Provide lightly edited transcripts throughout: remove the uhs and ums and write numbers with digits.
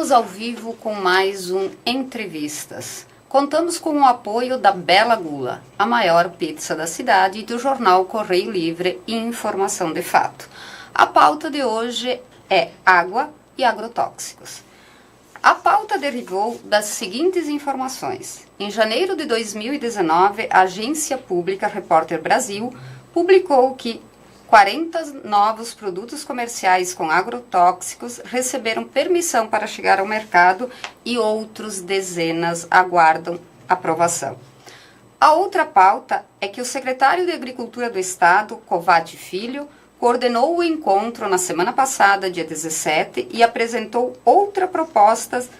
Estamos ao vivo com mais um Entrevistas. Contamos com o apoio da Bela Gula, a maior pizza da cidade, e do jornal Correio Livre e Informação de Fato. A pauta de hoje é água e agrotóxicos. A pauta derivou das seguintes informações. Em janeiro de 2019, a agência pública Repórter Brasil publicou que 40 novos produtos comerciais com agrotóxicos receberam permissão para chegar ao mercado e outros dezenas aguardam aprovação. A outra pauta é que o secretário de Agricultura do Estado, Covatti Filho, coordenou o encontro na semana passada, dia 17, e apresentou 8 propostas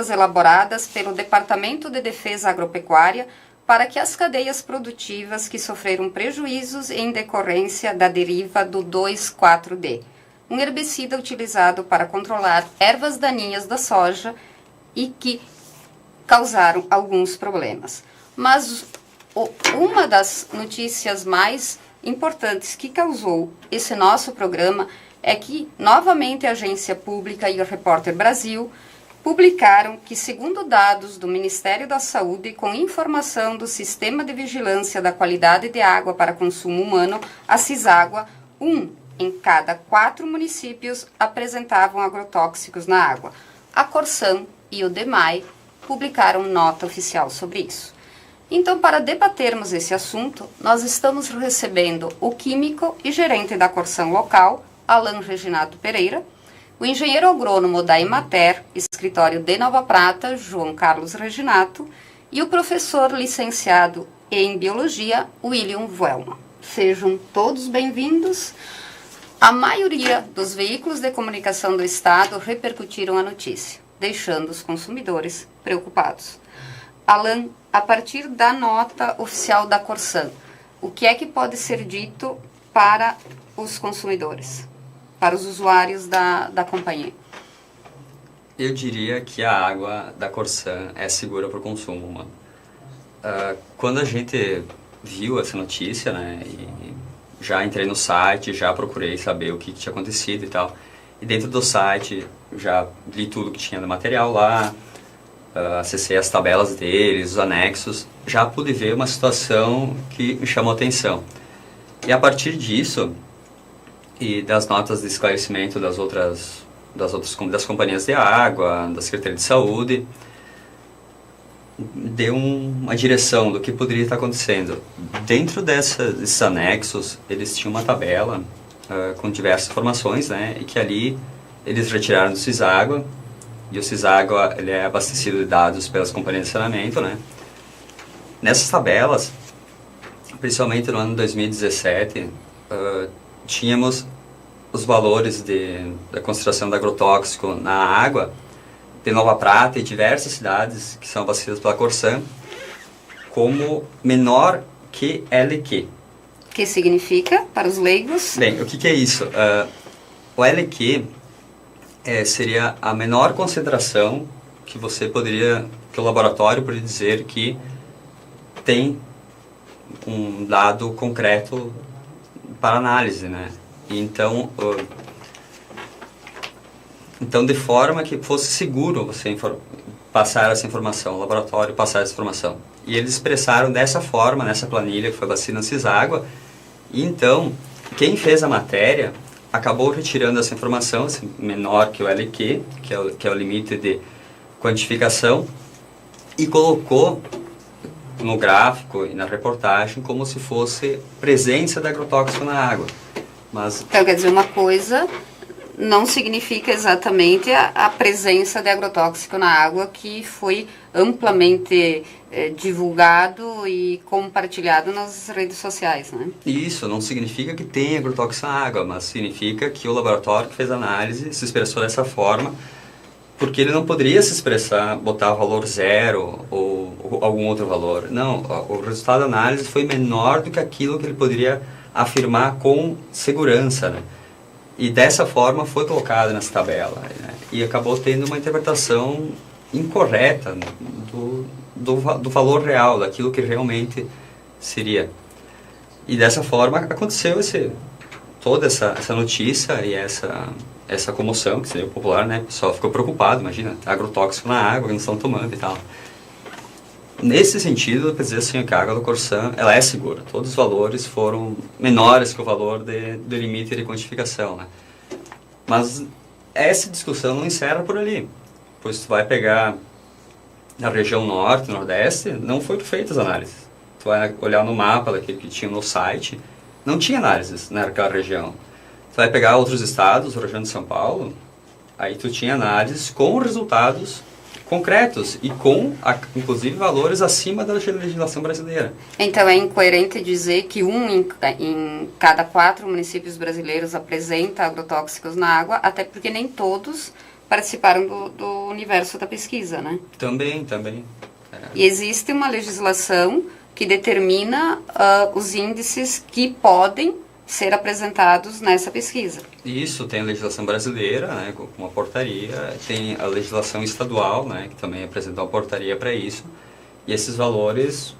elaboradas pelo Departamento de Defesa Agropecuária para que as cadeias produtivas que sofreram prejuízos em decorrência da deriva do 2,4-D, um herbicida utilizado para controlar ervas daninhas da soja e que causaram alguns problemas. Mas uma das notícias mais importantes que causou esse nosso programa é que, novamente, a Agência Pública e o Repórter Brasil publicaram que, segundo dados do Ministério da Saúde, com informação do Sistema de Vigilância da Qualidade de Água para Consumo Humano, a CISÁGUA, 1 em cada 4 municípios apresentavam agrotóxicos na água. A Corsan e o DEMAI publicaram nota oficial sobre isso. Então, para debatermos esse assunto, nós estamos recebendo o químico e gerente da Corsan local, Alan Reginato Pereira, o engenheiro agrônomo da Emater, escritório de Nova Prata, João Carlos Reginato, e o professor licenciado em Biologia, William Vuelma. Sejam todos bem-vindos. A maioria dos veículos de comunicação do Estado repercutiram a notícia, deixando os consumidores preocupados. Alan, a partir da nota oficial da Corsan, o que é que pode ser dito para os consumidores, para os usuários da companhia? Eu diria que a água da Corsan é segura para o consumo humano. Quando a gente viu essa notícia, né, e já entrei no site, já procurei saber o que tinha acontecido e tal, e dentro do site já li tudo que tinha do material lá, acessei as tabelas deles, os anexos, já pude ver uma situação que me chamou atenção. E a partir disso, e das notas de esclarecimento das companhias de água, da Secretaria de Saúde, deu uma direção do que poderia estar acontecendo. Dentro desses anexos, eles tinham uma tabela com diversas informações, né, e que ali eles retiraram do CISÁGUA, e o CISÁGUA ele é abastecido de dados pelas companhias de saneamento, né. Nessas tabelas, principalmente no ano 2017, tínhamos os valores da concentração de agrotóxico na água de Nova Prata e diversas cidades que são abastecidas pela Corsan como menor que LQ. O que significa para os leigos? Bem, o que é isso? O LQ seria a menor concentração que que o laboratório poderia dizer que tem um dado concreto para análise, né? Então, de forma que fosse seguro você passar essa informação, o laboratório passar essa informação. E eles expressaram dessa forma, nessa planilha que foi abastecida no CISÁGUA. E então, quem fez a matéria acabou retirando essa informação, menor que o LQ, que é o limite de quantificação, e colocou no gráfico e na reportagem como se fosse presença de agrotóxico na água. Então, quer dizer, uma coisa não significa exatamente a presença de agrotóxico na água, que foi amplamente divulgado e compartilhado nas redes sociais, né? Isso não significa que tem agrotóxico na água, mas significa que o laboratório que fez a análise se expressou dessa forma, porque ele não poderia se expressar, botar valor 0 ou algum outro valor. Não, o resultado da análise foi menor do que aquilo que ele poderia afirmar com segurança, né? E dessa forma foi colocado nessa tabela, né? E acabou tendo uma interpretação incorreta, né, do valor real, daquilo que realmente seria. E dessa forma aconteceu toda essa notícia e essa comoção, que seria popular, né? O pessoal ficou preocupado, imagina, agrotóxico na água que não estão tomando e tal. Nesse sentido, eu dizer assim, que a água do Corsã, ela é segura. Todos os valores foram menores que o valor do limite de quantificação, né? Mas essa discussão não encerra por ali. Pois tu vai pegar na região norte, nordeste, não foram feitas análises. Tu vai olhar no mapa daquele que tinha no site, não tinha análises naquela região. Tu vai pegar outros estados, região de São Paulo, aí tu tinha análises com resultados concretos e com, inclusive, valores acima da legislação brasileira. Então, é incoerente dizer que em cada 4 municípios brasileiros apresenta agrotóxicos na água, até porque nem todos participaram do universo da pesquisa, né? Também. E existe uma legislação que determina os índices que podem ser apresentados nessa pesquisa. Isso, tem a legislação brasileira, né, com uma portaria, tem a legislação estadual, né, que também apresentou uma portaria para isso, e esses valores,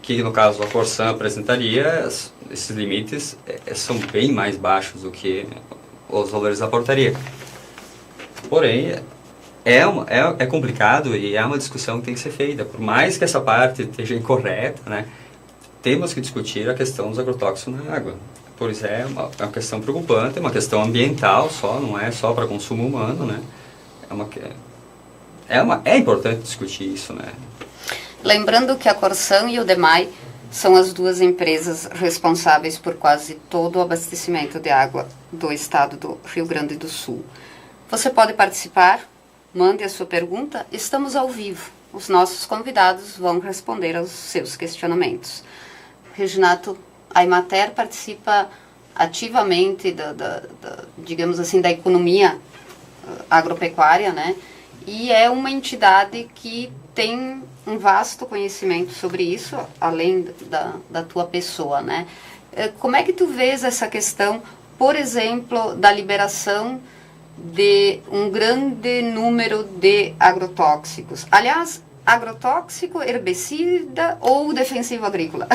que no caso a Corsã apresentaria, esses limites são bem mais baixos do que os valores da portaria. Porém, é complicado e é uma discussão que tem que ser feita, por mais que essa parte esteja incorreta, né, temos que discutir a questão dos agrotóxicos na água, pois é uma questão preocupante, é uma questão ambiental só, não é só para consumo humano, né? É importante discutir isso, né? Lembrando que a Corsã e o DEMAI são as 2 empresas responsáveis por quase todo o abastecimento de água do estado do Rio Grande do Sul. Você pode participar, mande a sua pergunta, estamos ao vivo. Os nossos convidados vão responder aos seus questionamentos. Reginato, a Emater participa ativamente digamos assim, da economia agropecuária, né? E é uma entidade que tem um vasto conhecimento sobre isso, além da tua pessoa, né? Como é que tu vês essa questão, por exemplo, da liberação de um grande número de agrotóxicos? Aliás, agrotóxico, herbicida ou defensivo agrícola?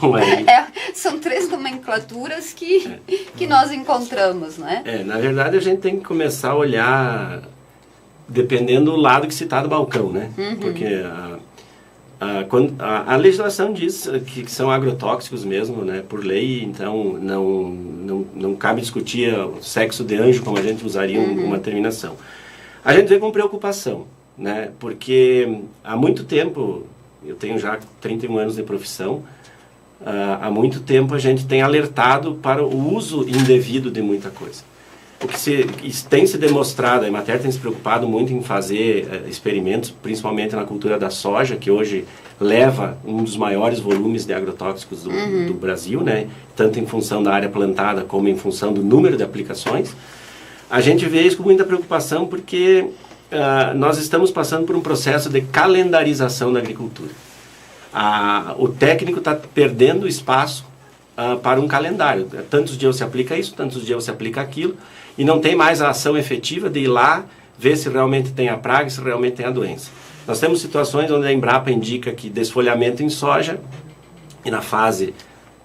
Bom, são 3 nomenclaturas que nós encontramos, né? Na verdade, a gente tem que começar a olhar dependendo do lado que se está do balcão, né? Uhum. Porque a legislação diz que são agrotóxicos mesmo, né? Por lei, então não cabe discutir o sexo de anjo, como a gente usaria uma terminação. A gente vê com preocupação, né? Porque há muito tempo, eu tenho já 31 anos de profissão, há muito tempo a gente tem alertado para o uso indevido de muita coisa. O que tem se demonstrado, a Emater tem se preocupado muito em fazer experimentos, principalmente na cultura da soja, que hoje leva um dos maiores volumes de agrotóxicos do Brasil, né? Tanto em função da área plantada como em função do número de aplicações. A gente vê isso com muita preocupação porque nós estamos passando por um processo de calendarização da agricultura. O técnico está perdendo espaço para um calendário. Tantos dias você aplica isso, tantos dias você aplica aquilo, e não tem mais a ação efetiva de ir lá, ver se realmente tem a praga, se realmente tem a doença. Nós temos situações onde a Embrapa indica que desfolhamento em soja, e na fase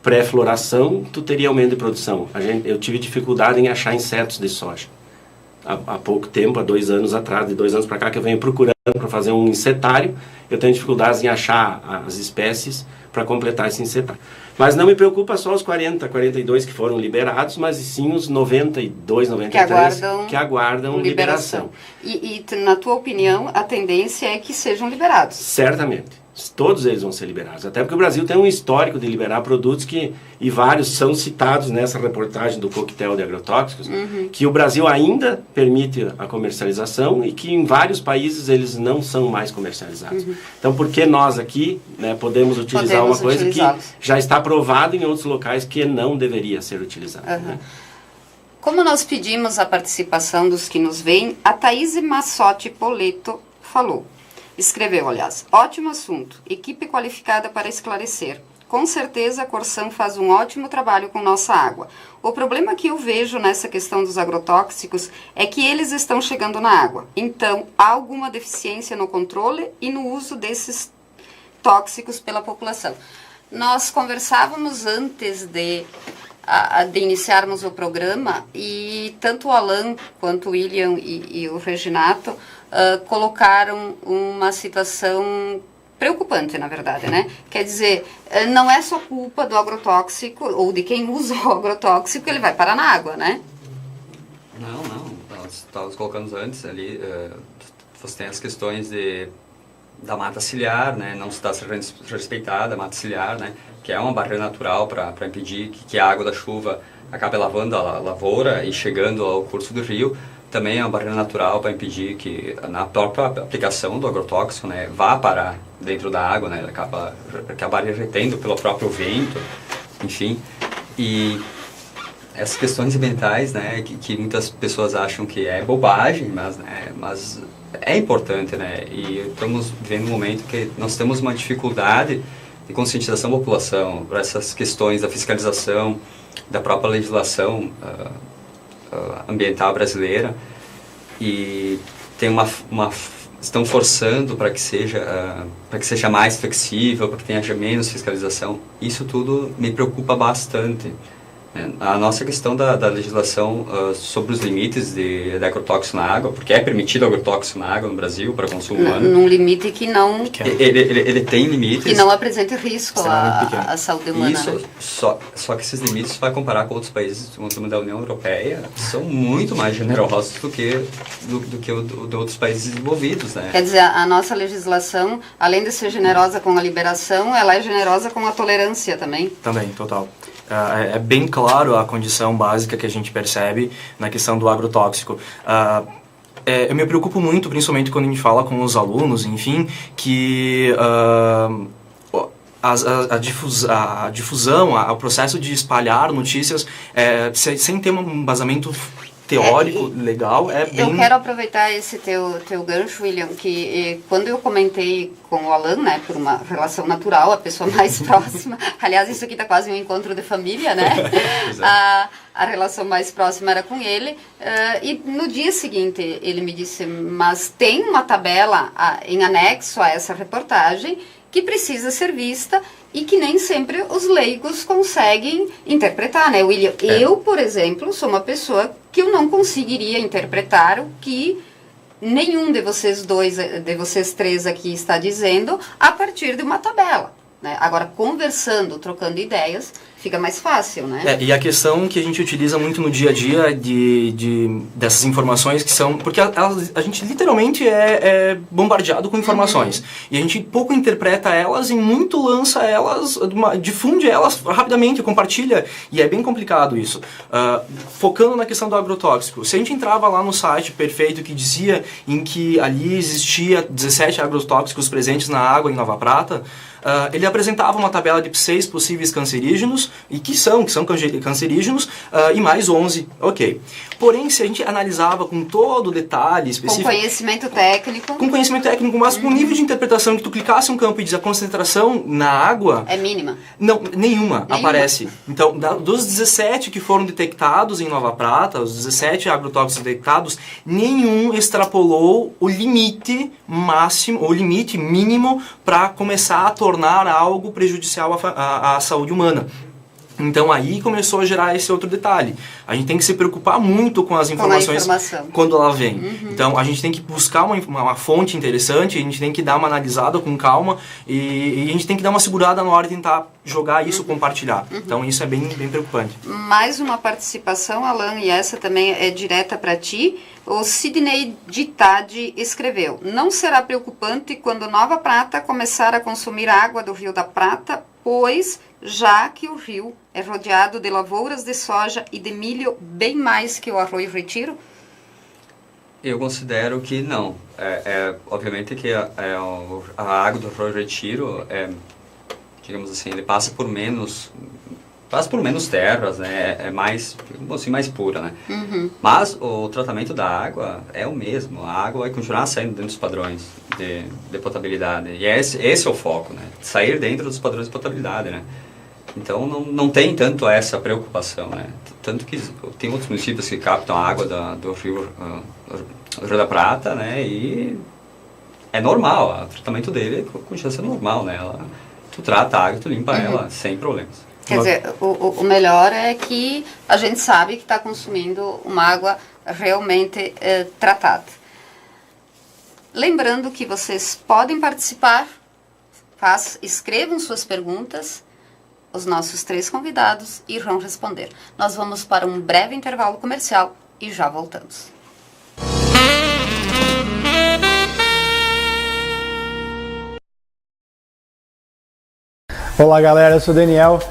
pré-floração, tu teria aumento de produção. Eu tive dificuldade em achar insetos de soja. Há pouco tempo, há 2 anos atrás, de 2 anos para cá, que eu venho procurando para fazer um insetário, eu tenho dificuldades em achar as espécies para completar esse insetário. Mas não me preocupa só os 42 que foram liberados, mas sim os 92, 93 que aguardam liberação. E na tua opinião, a tendência é que sejam liberados? Certamente. Todos eles vão ser liberados. Até porque o Brasil tem um histórico de liberar produtos e vários são citados nessa reportagem do coquetel de agrotóxicos, que o Brasil ainda permite a comercialização e que em vários países eles não são mais comercializados. Então, por que nós aqui, né, podemos utilizar uma coisa que já está provada em outros locais que não deveria ser utilizada? Né? Como nós pedimos a participação dos que nos veem, a Thaís Massotti Poleto falou. Escreveu, aliás, ótimo assunto, equipe qualificada para esclarecer. Com certeza a Corsã faz um ótimo trabalho com nossa água. O problema que eu vejo nessa questão dos agrotóxicos é que eles estão chegando na água. Então, há alguma deficiência no controle e no uso desses tóxicos pela população. Nós conversávamos antes de de iniciarmos o programa, e tanto o Alan quanto o William e o Reginato colocaram uma situação preocupante, na verdade, né? Quer dizer, não é só culpa do agrotóxico ou de quem usa o agrotóxico que ele vai parar na água, né? Não, nós estávamos colocando antes ali, você tem as questões da mata ciliar, né? Não está sendo respeitada a mata ciliar, né? Que é uma barreira natural para impedir que a água da chuva acabe lavando a lavoura e chegando ao curso do rio. Também é uma barreira natural para impedir que na própria aplicação do agrotóxico, né, vá parar dentro da água, né, acabar retendo pelo próprio vento, enfim. E essas questões ambientais, né, que muitas pessoas acham que é bobagem, mas é importante, né, e estamos vivendo um momento que nós temos uma dificuldade de conscientização da população para essas questões da fiscalização, da própria legislação ambiental brasileira, e tem estão forçando para que seja mais flexível, para que tenha menos fiscalização. Isso tudo me preocupa bastante. A nossa questão da legislação sobre os limites de agrotóxico na água, porque é permitido agrotóxico na água no Brasil para consumo humano. Num limite que não... Ele tem limites. Que não apresente risco à saúde humana. Isso, né? só que esses limites, se vai comparar com outros países da União Europeia, são muito mais generosos do que de outros países desenvolvidos, né? Quer dizer, a nossa legislação, além de ser generosa com a liberação, ela é generosa com a tolerância também. Também, total. É bem claro a condição básica que a gente percebe na questão do agrotóxico. Eu me preocupo muito, principalmente quando a gente fala com os alunos, enfim, que a difusão, o processo de espalhar notícias sem ter um embasamento teórico, legal, é bem... Eu quero aproveitar esse teu gancho, William, que quando eu comentei com o Alan, né, por uma relação natural, a pessoa mais próxima, aliás, isso aqui está quase um encontro de família, né, a relação mais próxima era com ele, e no dia seguinte ele me disse, mas tem uma tabela em anexo a essa reportagem que precisa ser vista e que nem sempre os leigos conseguem interpretar, né, William? Eu, por exemplo, sou uma pessoa que eu não conseguiria interpretar o que nenhum de vocês três aqui está dizendo a partir de uma tabela, né? Agora, conversando, trocando ideias, fica mais fácil, né? E a questão que a gente utiliza muito no dia a dia dessas informações que são... Porque a gente literalmente é bombardeado com informações. E a gente pouco interpreta elas e muito lança elas, difunde elas rapidamente, compartilha. E é bem complicado isso. Focando na questão do agrotóxico. Se a gente entrava lá no site perfeito que dizia em que ali existia 17 agrotóxicos presentes na água em Nova Prata, ele apresentava uma tabela de 6 possíveis cancerígenos, e que são cancerígenos, e mais 11, ok. Porém, se a gente analisava com todo o detalhe específico... Com conhecimento técnico. Com conhecimento técnico, mas com nível de interpretação que tu clicasse um campo e diz a concentração na água... É mínima. Não, nenhuma aparece. Então, dos 17 que foram detectados em Nova Prata, os 17 agrotóxicos detectados, nenhum extrapolou o limite máximo, o limite mínimo para começar a tornar algo prejudicial à saúde humana. Então aí começou a gerar esse outro detalhe. A gente tem que se preocupar muito com as informações quando ela vem. Então a gente tem que buscar uma fonte interessante, a gente tem que dar uma analisada com calma e a gente tem que dar uma segurada na hora de tentar jogar isso, compartilhar. Então isso é bem preocupante. Mais uma participação, Alan, e essa também é direta para ti. O Sidney Ditade escreveu: não será preocupante quando Nova Prata começar a consumir água do Rio da Prata, pois já que o rio é rodeado de lavouras de soja e de milho bem mais que o Arroio Retiro? Eu considero que não. Obviamente que a água do Arroio Retiro, digamos assim, ele passa por menos terras, né? É mais, assim, mais pura, né? Mas o tratamento da água é o mesmo. A água vai continuar saindo dentro dos padrões de potabilidade. E esse é o foco, né? Sair dentro dos padrões de potabilidade, né? Então não tem tanto essa preocupação, né? Tanto que tem outros municípios que captam a água do Rio da Prata, né? E é normal, o tratamento dele continua sendo normal, né? Tu trata a água, tu limpa ela sem problemas. Quer dizer, o melhor é que a gente sabe que está consumindo uma água realmente tratada. Lembrando que vocês podem participar, escrevam suas perguntas, os nossos 3 convidados irão responder. Nós vamos para um breve intervalo comercial e já voltamos. Olá galera, eu sou o Daniel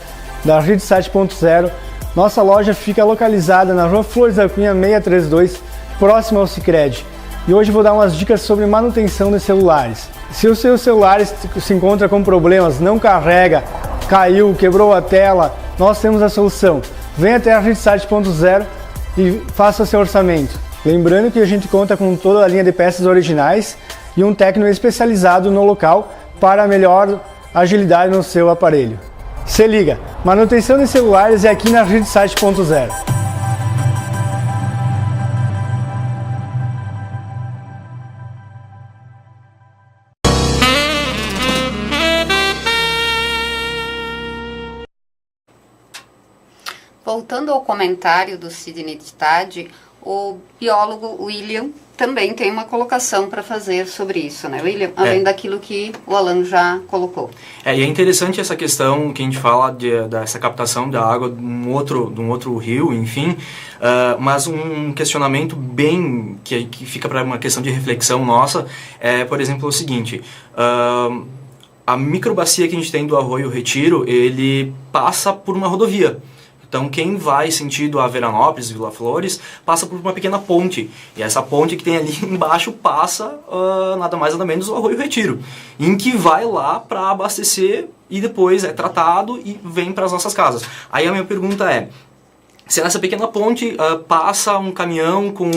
da Rede 7.0. Nossa loja fica localizada na Rua Flores da Cunha 632, próximo ao Sicredi. E hoje vou dar umas dicas sobre manutenção dos celulares. Se o seu celular se encontra com problemas, não carrega, caiu, quebrou a tela, nós temos a solução. Venha até a Rede 7.0 e faça o seu orçamento. Lembrando que a gente conta com toda a linha de peças originais e um técnico especializado no local para melhor agilidade no seu aparelho. Se liga, manutenção de celulares é aqui na Rede 7.0. Voltando ao comentário do Sidney Titadi, o biólogo William também tem uma colocação para fazer sobre isso, né, William? Além daquilo que o Alan já colocou. E é interessante essa questão que a gente fala dessa captação da água de um outro rio, enfim, mas um questionamento bem que fica para uma questão de reflexão nossa é, por exemplo, o seguinte: a microbacia que a gente tem do Arroio Retiro, ele passa por uma rodovia. Então, quem vai sentido a Veranópolis, Vila Flores, passa por uma pequena ponte. E essa ponte que tem ali embaixo passa, nada mais nada menos, o Arroio Retiro, em que vai lá para abastecer e depois é tratado e vem para as nossas casas. Aí a minha pergunta é: se nessa pequena ponte passa um caminhão com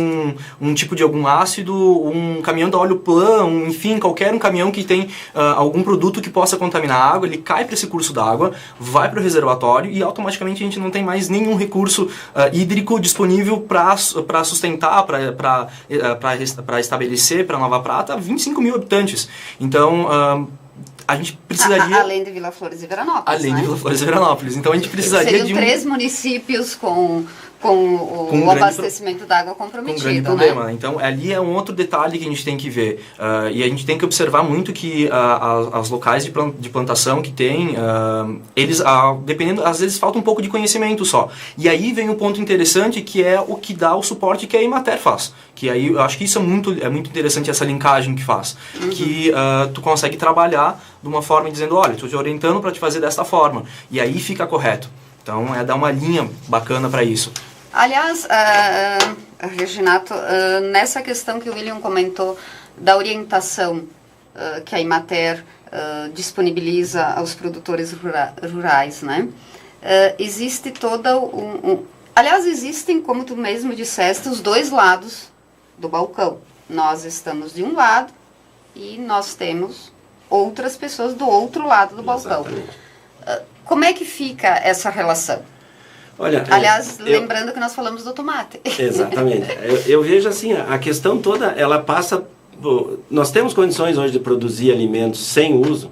um tipo de algum ácido, um caminhão da óleo plano, enfim, qualquer um caminhão que tem algum produto que possa contaminar a água, ele cai para esse curso d'água, vai para o reservatório e automaticamente a gente não tem mais nenhum recurso hídrico disponível para sustentar, para estabelecer, para Nova Prata, 25 mil habitantes. Então, a gente precisaria... Além de Vila Flores e Veranópolis, Além de Vila Flores e Veranópolis. Então a gente precisaria seriam de 3 municípios com o abastecimento d'água comprometido, com um grande problema, né? Então ali é um outro detalhe que a gente tem que ver. E a gente tem que observar muito que as locais de plantação que tem, eles, dependendo, às vezes falta um pouco de conhecimento só. E aí vem um ponto interessante, que é o que dá o suporte que a Emater faz. Que aí eu acho que isso é muito interessante, essa linkagem que faz. Uhum. Que tu consegue trabalhar de uma forma dizendo: olha, estou te orientando para te fazer desta forma. E aí fica correto. Então é dar uma linha bacana para isso. Aliás, Reginato, nessa questão que o William comentou da orientação que a Emater disponibiliza aos produtores rurais, né? Existe toda aliás, existem, como tu mesmo disseste, os 2 lados do balcão. Nós estamos de um lado e nós temos outras pessoas do outro lado do balcão. Como é que fica essa relação? Olha, aliás, lembrando que nós falamos do tomate. Exatamente. Eu vejo assim, a questão toda, ela passa... Nós temos condições hoje de produzir alimentos sem uso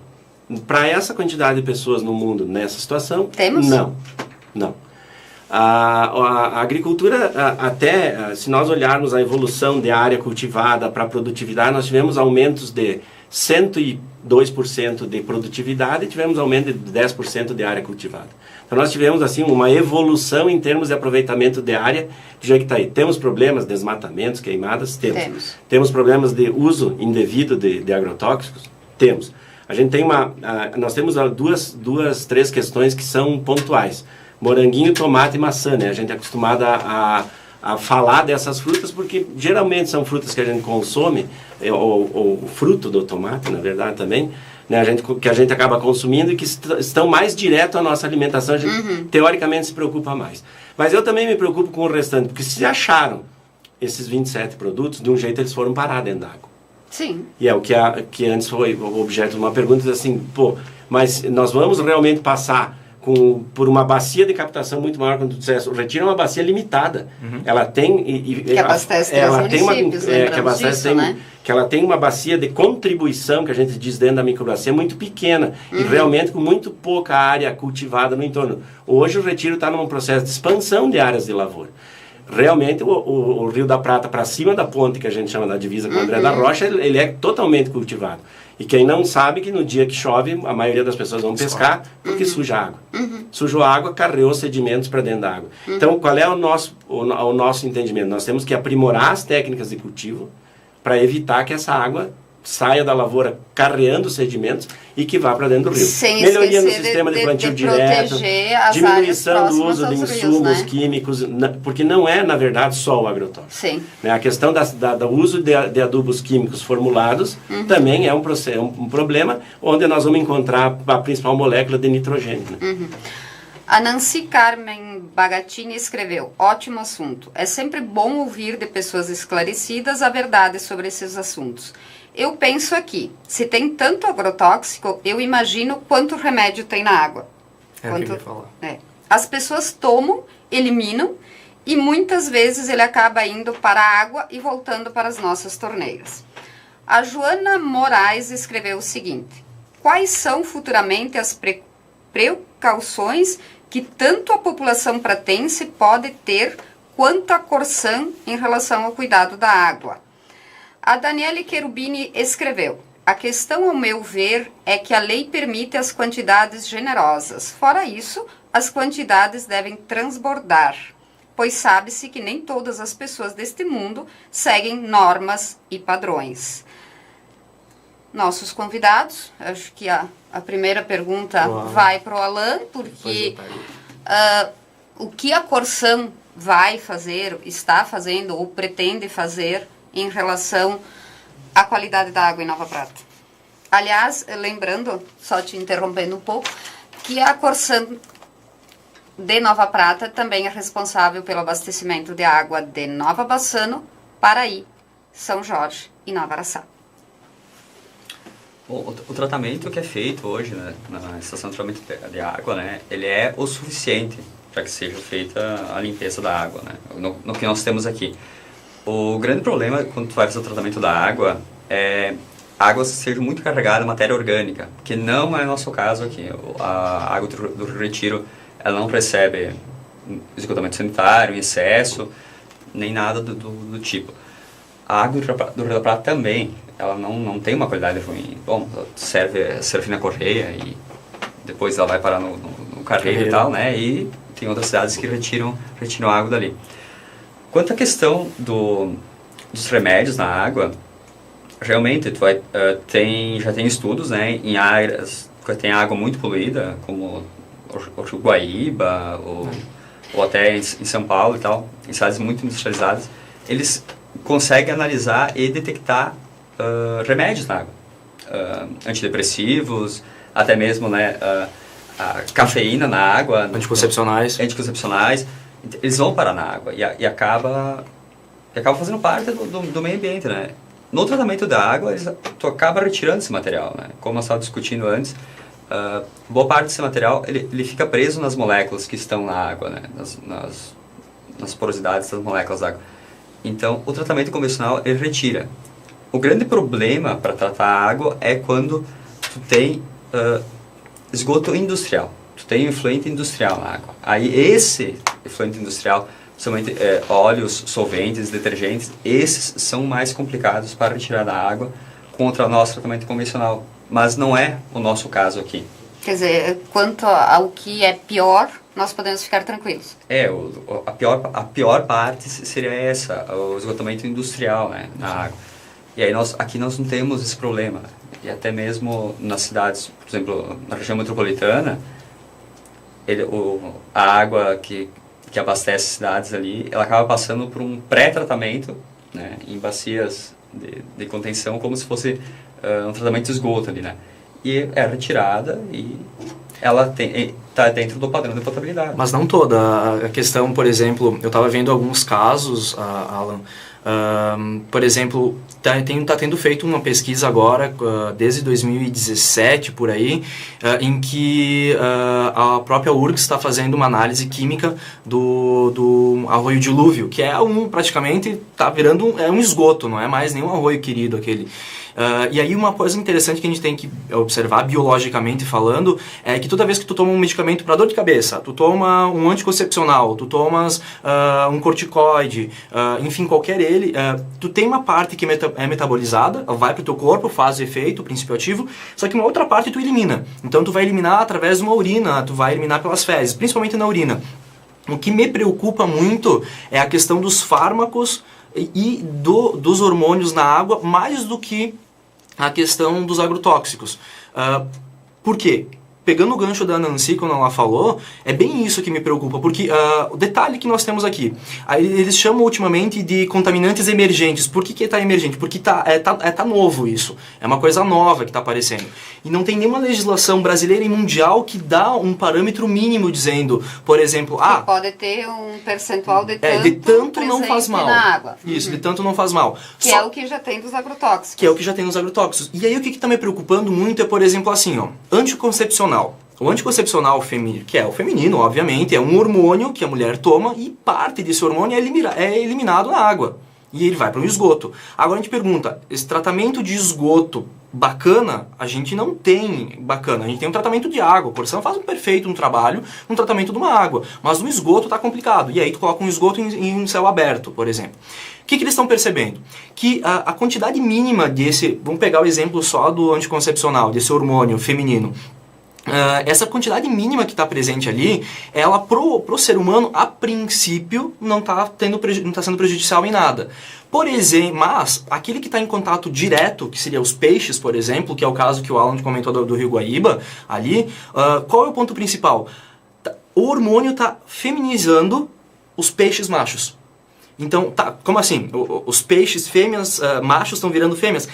para essa quantidade de pessoas no mundo nessa situação? Temos? Não. A agricultura, até se nós olharmos a evolução de área cultivada para produtividade, nós tivemos aumentos de 102% de produtividade e tivemos aumento de 10% de área cultivada. Então nós tivemos assim uma evolução em termos de aproveitamento de área de jeito que está aí. Temos problemas, desmatamentos, queimadas? Temos. Temos problemas de uso indevido de agrotóxicos? Temos. A gente tem nós temos três questões que são pontuais: moranguinho, tomate e maçã, né? A gente é acostumado a falar dessas frutas porque geralmente são frutas que a gente consome, ou fruto do tomate, na verdade, também, né? Que a gente acaba consumindo e que estão mais direto à nossa alimentação. A gente teoricamente se preocupa mais. Mas eu também me preocupo com o restante, porque se acharam esses 27 produtos, de um jeito eles foram parar dentro d'água. Sim. E é o que antes foi o objeto de uma pergunta, assim, mas nós vamos realmente passar por uma bacia de captação muito maior, quando tu disseste, o Retiro é uma bacia limitada. Ela tem... que abastece três municípios, lembramos disso, né? Que ela tem uma bacia de contribuição, que a gente diz dentro da microbacia, muito pequena, e realmente com muito pouca área cultivada no entorno. Hoje o Retiro está num processo de expansão de áreas de lavoura. Realmente o Rio da Prata, para cima da ponte, que a gente chama da divisa com o André da Rocha, ele é totalmente cultivado. E quem não sabe que no dia que chove, a maioria das pessoas vão pescar porque suja a água. Sujou a água, carreou sedimentos para dentro da água. Então, qual é o nosso entendimento? Nós temos que aprimorar as técnicas de cultivo para evitar que essa água saia da lavoura carreando sedimentos e que vá para dentro do rio. Sem melhoria no sistema de plantio direto, diminuição do uso de insumos químicos, porque não é, na verdade, só o agrotóxico. Sim. A questão do uso de adubos químicos formulados também é um problema, onde nós vamos encontrar a principal molécula de nitrogênio. Né? A Nancy Carmen Bagatini escreveu: ótimo assunto. É sempre bom ouvir de pessoas esclarecidas a verdade sobre esses assuntos. Eu penso aqui, se tem tanto agrotóxico, eu imagino quanto remédio tem na água. É o que eu ia falar. As pessoas tomam, eliminam, e muitas vezes ele acaba indo para a água e voltando para as nossas torneiras. A Joana Moraes escreveu o seguinte: quais são futuramente as precauções que tanto a população pratense pode ter quanto a Corsan em relação ao cuidado da água? A Daniele Cherubini escreveu: a questão, ao meu ver, é que a lei permite as quantidades generosas. Fora isso, as quantidades devem transbordar, pois sabe-se que nem todas as pessoas deste mundo seguem normas e padrões. Nossos convidados, acho que a primeira pergunta vai para o Alain, porque o que a Corsan vai fazer, está fazendo ou pretende fazer em relação à qualidade da água em Nova Prata? Aliás, lembrando, só te interrompendo um pouco, que a Corsan de Nova Prata também é responsável pelo abastecimento de água de Nova Bassano, Paraí, São Jorge e Nova Araçá. Bom, o tratamento que é feito hoje, né, na estação de tratamento de água, né, ele é o suficiente para que seja feita a limpeza da água, né, no que nós temos aqui. O grande problema quando tu vai fazer o tratamento da água é a água seja muito carregada de matéria orgânica, que não é nosso caso aqui. A água do Rio Retiro, ela não recebe esgotamento sanitário em excesso, nem nada do tipo. A água do Rio da Prata também, ela não tem uma qualidade ruim. Bom, serve na correia e depois ela vai parar no carreiro e tal, né? E tem outras cidades que retiram a água dali. Quanto à questão dos remédios na água, realmente já tem estudos, né, em áreas que tem água muito poluída, como o Rio Guaíba, ou até em São Paulo e tal, em cidades muito industrializadas, eles conseguem analisar e detectar remédios na água, antidepressivos, até mesmo, né, a cafeína na água, anticoncepcionais, eles vão parar na água e acaba fazendo parte do meio ambiente, né? No tratamento da água, tu acaba retirando esse material, né? Como nós estávamos discutindo antes, boa parte desse material ele fica preso nas moléculas que estão na água, né? Nas porosidades das moléculas da água. Então, o tratamento convencional, ele retira. O grande problema para tratar a água é quando tu tem esgoto industrial. Tu tem um efluente industrial na água. Aí esse efluente industrial, somente óleos, solventes, detergentes, esses são mais complicados para retirar da água contra o nosso tratamento convencional. Mas não é o nosso caso aqui. Quer dizer, quanto ao que é pior, nós podemos ficar tranquilos. A pior parte seria essa, o esgotamento industrial, né, na água. E aí aqui nós não temos esse problema. E até mesmo nas cidades, por exemplo, na região metropolitana, a água que abastece cidades ali, ela acaba passando por um pré-tratamento, né, em bacias de contenção, como se fosse um tratamento de esgoto ali, né? E é retirada e ela está dentro do padrão de potabilidade. Mas não toda. A questão, por exemplo, eu estava vendo alguns casos, Alan, Por exemplo, tá tendo feito uma pesquisa agora, desde 2017, por aí, em que a própria URGS está fazendo uma análise química do arroio dilúvio, que é praticamente está virando um esgoto, não é mais nenhum arroio querido aquele. E aí uma coisa interessante que a gente tem que observar, biologicamente falando, é que toda vez que tu toma um medicamento para dor de cabeça, tu toma um anticoncepcional, tu tomas um corticoide, enfim, qualquer ele, tu tem uma parte que é metabolizada, vai para o teu corpo, faz o efeito, o princípio ativo, só que uma outra parte tu elimina. Então tu vai eliminar através de uma urina, tu vai eliminar pelas fezes, principalmente na urina. O que me preocupa muito é a questão dos fármacos e dos hormônios na água, mais do que a questão dos agrotóxicos. Por quê? Pegando o gancho da Nancy, quando ela falou, é bem isso que me preocupa, porque o detalhe que nós temos aqui, eles chamam ultimamente de contaminantes emergentes. Por que está emergente? Porque tá novo isso, é uma coisa nova que está aparecendo. E não tem nenhuma legislação brasileira e mundial que dá um parâmetro mínimo dizendo, por exemplo, que pode ter um percentual de tanto não faz mal. Na água. Isso, de tanto não faz mal. Que é o que já tem dos agrotóxicos. Que é o que já tem nos agrotóxicos. E aí o que está me preocupando muito é, por exemplo, assim, anticoncepcional. O anticoncepcional feminino, que é o feminino, obviamente, é um hormônio que a mulher toma e parte desse hormônio é eliminado na água. E ele vai para o esgoto. Agora a gente pergunta, esse tratamento de esgoto bacana, a gente não tem bacana. A gente tem um tratamento de água. O Corsã faz um trabalho no tratamento de uma água. Mas no esgoto está complicado. E aí tu coloca um esgoto em um céu aberto, por exemplo. O que eles estão percebendo? Que a quantidade mínima desse... Vamos pegar o exemplo só do anticoncepcional, desse hormônio feminino. Essa quantidade mínima que está presente ali, ela pro ser humano, a princípio, não está sendo prejudicial em nada. Por exemplo, mas aquele que está em contato direto, que seria os peixes, por exemplo, que é o caso que o Alan comentou do Rio Guaíba, ali, qual é o ponto principal? O hormônio está feminizando os peixes machos. Então, como assim? Os peixes fêmeas, machos estão virando fêmeas.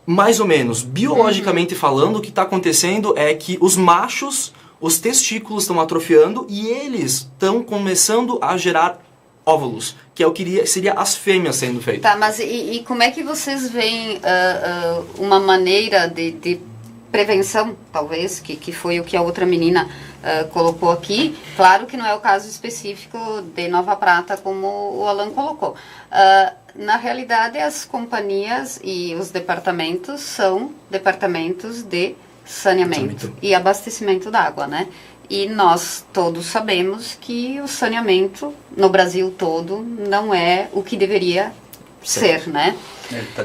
Mais ou menos, biologicamente falando, o que está acontecendo é que os machos, os testículos estão atrofiando e eles estão começando a gerar óvulos, que é o que seria as fêmeas sendo feitas. Tá, mas e como é que vocês veem uma maneira de prevenção, talvez, que foi o que a outra menina colocou aqui? Claro que não é o caso específico de Nova Prata, como o Alan colocou. Na realidade, as companhias e os departamentos são departamentos de saneamento e abastecimento d'água, né? E nós todos sabemos que o saneamento no Brasil todo não é o que deveria ser, né?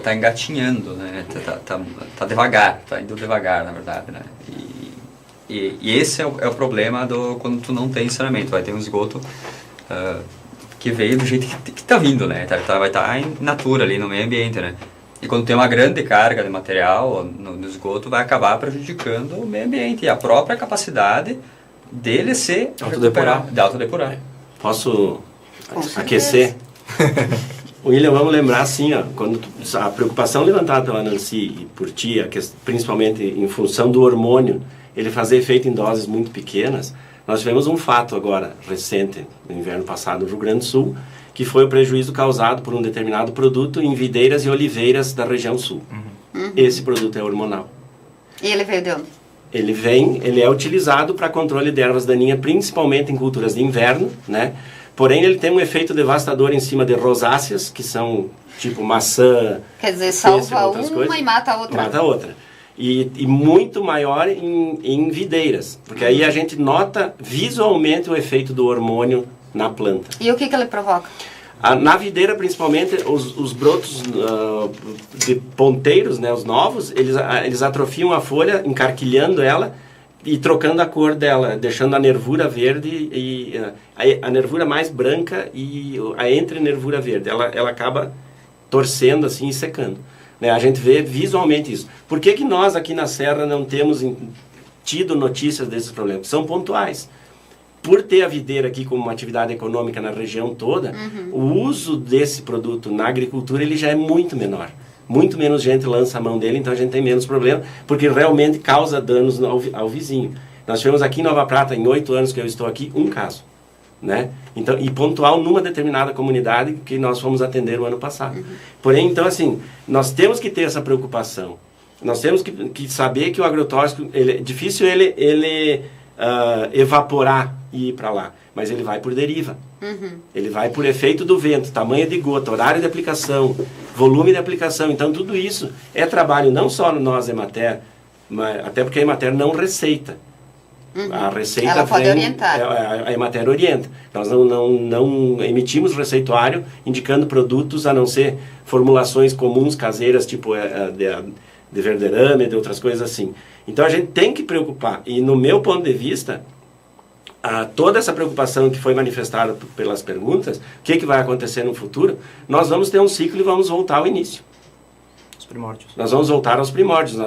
Tá engatinhando, né? Tá devagar, tá indo devagar, na verdade, né? E esse é o problema quando tu não tem saneamento. Vai ter um esgoto que veio do jeito que tá vindo, né? Vai estar in natura ali no meio ambiente, né? E quando tem uma grande carga de material no esgoto, vai acabar prejudicando o meio ambiente e a própria capacidade dele se autodepurar. Posso aquecer? William, vamos lembrar assim, quando a preocupação levantada pela Nancy e por ti, principalmente em função do hormônio, ele fazer efeito em doses muito pequenas. Nós tivemos um fato agora, recente, no inverno passado, no Rio Grande do Sul, que foi o prejuízo causado por um determinado produto em videiras e oliveiras da região sul. Esse produto é hormonal. E ele veio de onde? Ele é utilizado para controle de ervas daninhas, principalmente em culturas de inverno, né? Porém, ele tem um efeito devastador em cima de rosáceas, que são tipo maçã... Quer dizer, salva uma e mata a outra. Mata a outra. E muito maior em videiras, porque aí a gente nota visualmente o efeito do hormônio na planta. E o que ele provoca? Na videira, principalmente, os brotos de ponteiros, né, os novos, eles atrofiam a folha, encarquilhando ela e trocando a cor dela, deixando a nervura verde e a nervura mais branca e a entre-nervura verde. Ela acaba torcendo assim e secando. A gente vê visualmente isso. Por que nós aqui na Serra não temos tido notícias desses problemas? São pontuais. Por ter a videira aqui como uma atividade econômica na região toda, o uso desse produto na agricultura ele já é muito menor. Muito menos gente lança a mão dele, então a gente tem menos problema, porque realmente causa danos ao vizinho. Nós tivemos aqui em Nova Prata, em 8 anos que eu estou aqui, um caso. né? Então, e pontual numa determinada comunidade que nós fomos atender o ano passado. Porém, então, assim, nós temos que ter essa preocupação. Nós temos que saber que o agrotóxico, é difícil ele evaporar e ir para lá, mas ele vai por deriva. Ele vai por efeito do vento, tamanho de gota, horário de aplicação, volume de aplicação. Então, tudo isso é trabalho não só no nós Emater, mas, até porque a Emater não receita. A receita ela pode orientar. A Emater orienta. Nós não emitimos receituário indicando produtos a não ser formulações comuns, caseiras, tipo de verderame, de outras coisas assim. Então a gente tem que preocupar. E no meu ponto de vista, toda essa preocupação que foi manifestada pelas perguntas, o que vai acontecer no futuro, nós vamos ter um ciclo e vamos voltar ao início. Os primórdios. Nós vamos voltar aos primórdios.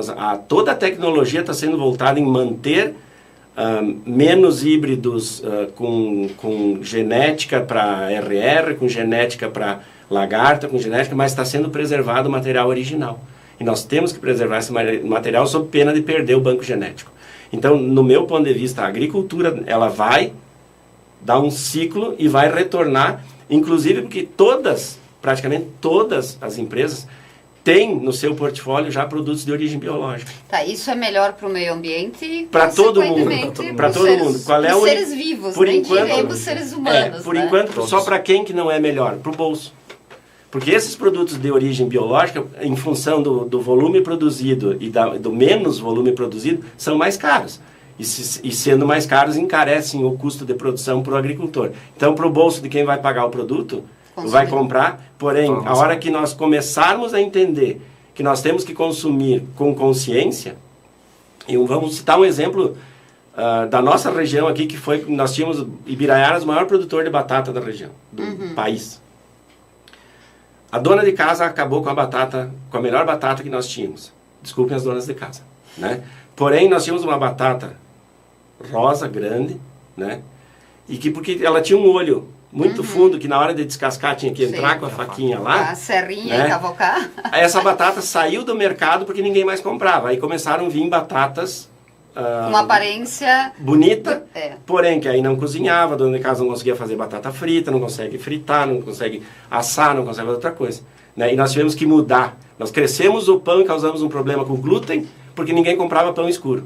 Toda a tecnologia está sendo voltada em manter menos híbridos com genética para RR, com genética para lagarta, com genética, mas está sendo preservado o material original. E nós temos que preservar esse material sob pena de perder o banco genético. Então, no meu ponto de vista, a agricultura ela vai dar um ciclo e vai retornar, inclusive porque praticamente todas as empresas tem no seu portfólio já produtos de origem biológica. Tá, isso é melhor para o meio ambiente e para todo mundo. Para todo mundo. Qual é o seres vivos, por nem enquanto, diremos seres humanos. Por enquanto, só para quem que não é melhor? Para o bolso. Porque esses produtos de origem biológica, em função do volume produzido e do menos volume produzido, são mais caros. E sendo mais caros, encarecem o custo de produção para o agricultor. Então, para o bolso de quem vai pagar o produto, vai comprar, porém, a hora que nós começarmos a entender que nós temos que consumir com consciência, e vamos citar um exemplo da nossa região aqui, que foi, nós tínhamos Ibiraiaras, o maior produtor de batata da região, do país. A dona de casa acabou com a melhor batata que nós tínhamos. Desculpem as donas de casa, né? Porém, nós tínhamos uma batata rosa, grande, né? E que porque ela tinha um olho muito fundo, que na hora de descascar tinha que entrar com a faquinha lá. A serrinha, né? E cavocar. Essa batata saiu do mercado porque ninguém mais comprava. Aí começaram a vir batatas... uma aparência... bonita, porém que aí não cozinhava, a dona de casa não conseguia fazer batata frita, não consegue fritar, não consegue assar, não consegue fazer outra coisa. Né? E nós tivemos que mudar. Nós crescemos o pão e causamos um problema com o glúten, porque ninguém comprava pão escuro.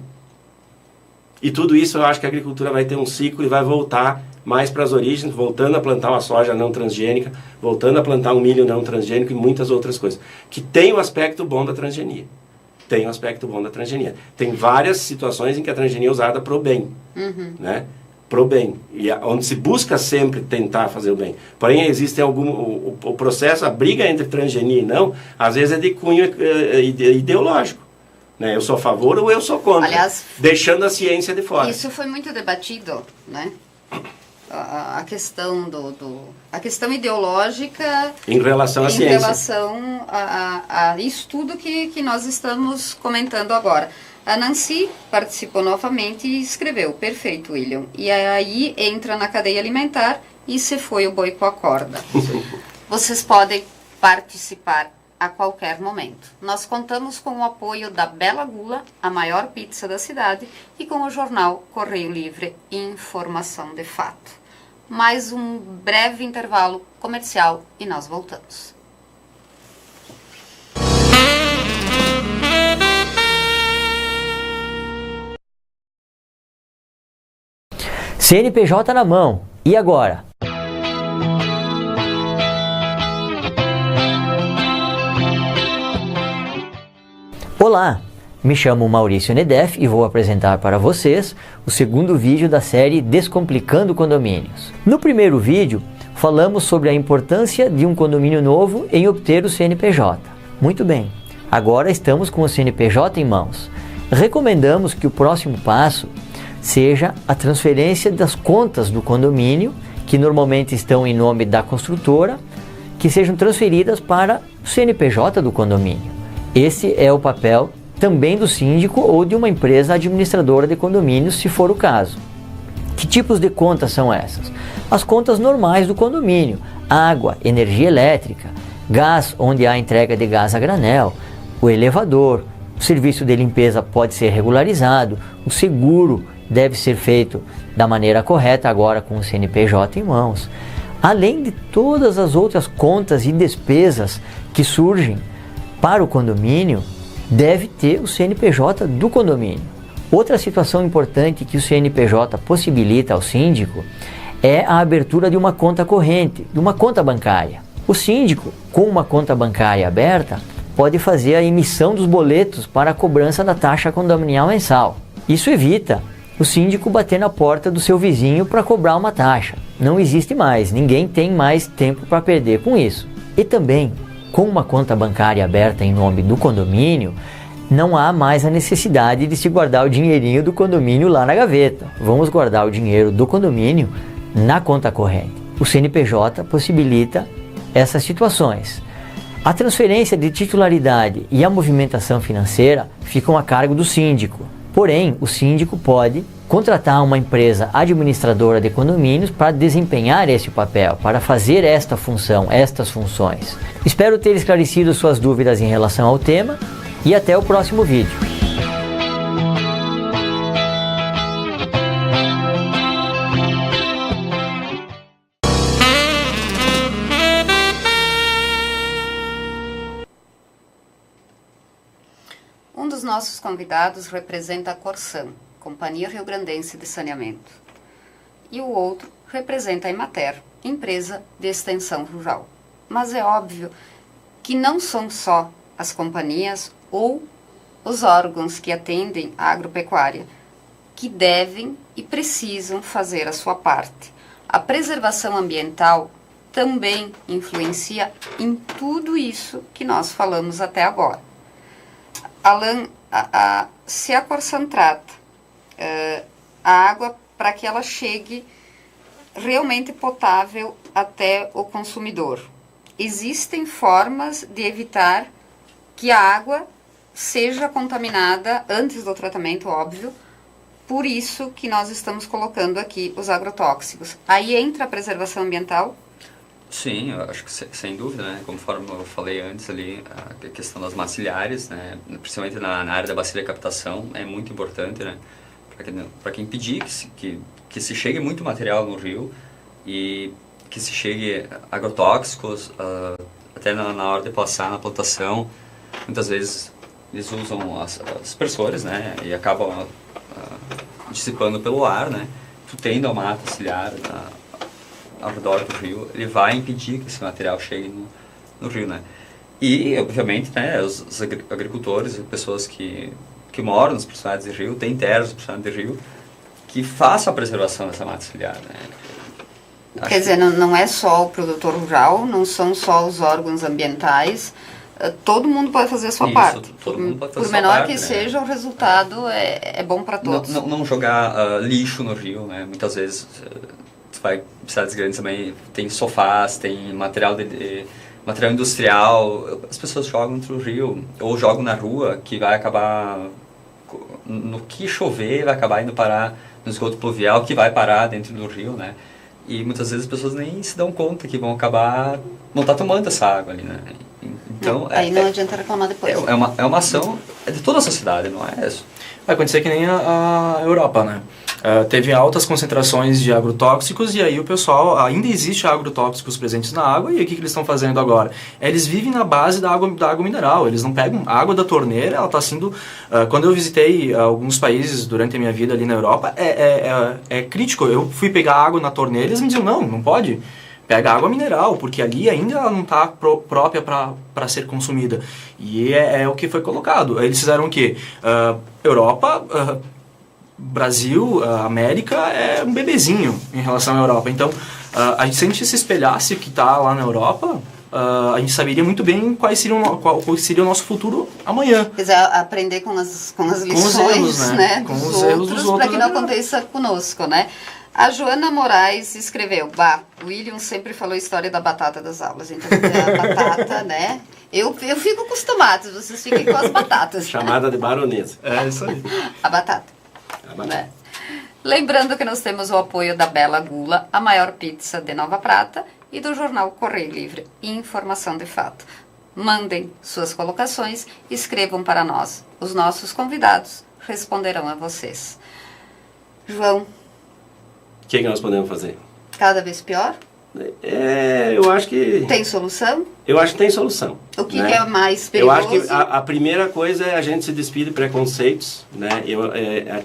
E tudo isso eu acho que a agricultura vai ter um ciclo e vai voltar mais para as origens, voltando a plantar uma soja não transgênica, voltando a plantar um milho não transgênico e muitas outras coisas. Que tem o aspecto bom da transgenia. Tem um aspecto bom da transgenia. Tem várias situações em que a transgenia é usada pro bem, né? Pro bem. E onde se busca sempre tentar fazer o bem. Porém, existe o processo, a briga entre transgenia e não, às vezes é de cunho ideológico. Né? Eu sou a favor ou eu sou contra. Aliás, deixando a ciência de fora. Isso foi muito debatido, né? A questão a questão ideológica em relação à ciência. Em relação a isso tudo que nós estamos comentando agora. A Nancy participou novamente e escreveu, perfeito, William. E aí entra na cadeia alimentar e se foi o boi com a corda. Vocês podem participar a qualquer momento. Nós contamos com o apoio da Bela Gula, a maior pizza da cidade, e com o jornal Correio Livre, Informação de Fato. Mais um breve intervalo comercial e nós voltamos. CNPJ na mão. E agora? Olá, me chamo Maurício Nedef e vou apresentar para vocês o segundo vídeo da série Descomplicando Condomínios. No primeiro vídeo, falamos sobre a importância de um condomínio novo em obter o CNPJ. Muito bem, agora estamos com o CNPJ em mãos. Recomendamos que o próximo passo seja a transferência das contas do condomínio, que normalmente estão em nome da construtora, que sejam transferidas para o CNPJ do condomínio. Esse é o papel também do síndico ou de uma empresa administradora de condomínios, se for o caso. Que tipos de contas são essas? As contas normais do condomínio: água, energia elétrica, gás, onde há entrega de gás a granel, o elevador, o serviço de limpeza pode ser regularizado, o seguro deve ser feito da maneira correta, agora com o CNPJ em mãos. Além de todas as outras contas e despesas que surgem para o condomínio, deve ter o CNPJ do condomínio. Outra situação importante que o CNPJ possibilita ao síndico é a abertura de uma conta corrente, de uma conta bancária. O síndico, com uma conta bancária aberta, pode fazer a emissão dos boletos para a cobrança da taxa condominial mensal. Isso evita o síndico bater na porta do seu vizinho para cobrar uma taxa. Não existe mais, ninguém tem mais tempo para perder com isso. E também, com uma conta bancária aberta em nome do condomínio, não há mais a necessidade de se guardar o dinheirinho do condomínio lá na gaveta. Vamos guardar o dinheiro do condomínio na conta corrente. O CNPJ possibilita essas situações. A transferência de titularidade e a movimentação financeira ficam a cargo do síndico. Porém, o síndico pode contratar uma empresa administradora de condomínios para desempenhar esse papel, para fazer esta função, estas funções. Espero ter esclarecido suas dúvidas em relação ao tema e até o próximo vídeo. Um dos nossos convidados representa a Corsan, Companhia Rio-Grandense de Saneamento, e o outro representa a Emater, empresa de extensão rural. Mas é óbvio que não são só as companhias ou os órgãos que atendem a agropecuária que devem e precisam fazer a sua parte. A preservação ambiental também influencia em tudo isso que nós falamos até agora. Alan, se a Corsan trata a água para que ela chegue realmente potável até o consumidor, existem formas de evitar que a água seja contaminada antes do tratamento, óbvio, por isso que nós estamos colocando aqui os agrotóxicos. Aí entra a preservação ambiental? Sim, eu acho que sem dúvida, né? Conforme eu falei antes ali, a questão das macilhares, né? Principalmente na área da bacia de captação, é muito importante, né? Para que impedir que se chegue muito material no rio e que se chegue agrotóxicos, até na hora de passar na plantação. Muitas vezes eles usam as aspersores, né? E acabam dissipando pelo ar, né? Tu tendo a mata ciliar ao redor do rio, ele vai impedir que esse material chegue no rio, né? E, obviamente, né, os agricultores e pessoas que moram nas proximidades de rio, têm terras nas proximidades de rio, que façam a preservação dessa mata ciliar, né? Quer dizer, não é só o produtor rural, não são só os órgãos ambientais, todo mundo pode fazer a sua parte. Todo mundo pode fazer por a sua menor parte, que né? seja, o resultado é bom para todos. Não jogar lixo no rio, né? Muitas vezes, vai cidades grandes também, tem sofás, tem material industrial, as pessoas jogam no rio, ou jogam na rua, que vai acabar, no que chover, vai acabar indo parar no esgoto pluvial, que vai parar dentro do rio, né? E muitas vezes as pessoas nem se dão conta que vão estar tomando essa água ali, né? Então, não adianta reclamar depois. É uma ação de toda a sociedade, não é isso? Vai acontecer que nem a Europa, né? Teve altas concentrações de agrotóxicos e aí o pessoal, ainda existe agrotóxicos presentes na água, e o que eles estão fazendo agora? Eles vivem na base da água mineral, eles não pegam a água da torneira, ela está sendo... quando eu visitei alguns países durante a minha vida ali na Europa, é crítico. Eu fui pegar água na torneira e eles me diziam, não pode. Pega água mineral, porque ali ainda ela não está própria para ser consumida. E é o que foi colocado. Eles fizeram o quê? Europa... Brasil, América é um bebezinho em relação à Europa. Então, se a gente se espelhasse o que está lá na Europa, a gente saberia muito bem qual seria o nosso futuro amanhã. Quer dizer, aprender com as lições, erros, né? Com os erros dos outros, para que não aconteça conosco, né? A Joana Moraes escreveu, o William sempre falou a história da batata das aulas, então a batata, né? Eu fico acostumada, vocês fiquem com as batatas. Chamada de baronesa. É isso aí. A batata. Né? Lembrando que nós temos o apoio da Bela Gula, a maior pizza de Nova Prata, e do jornal Correio Livre, Informação de Fato. Mandem suas colocações, escrevam para nós. Os nossos convidados responderão a vocês. João, O que nós podemos fazer? cada vez pior? Eu acho que... Tem solução? Eu acho que tem solução. O que, né? que é mais Eu perigoso? acho que a primeira coisa é a gente se despir de preconceitos, né?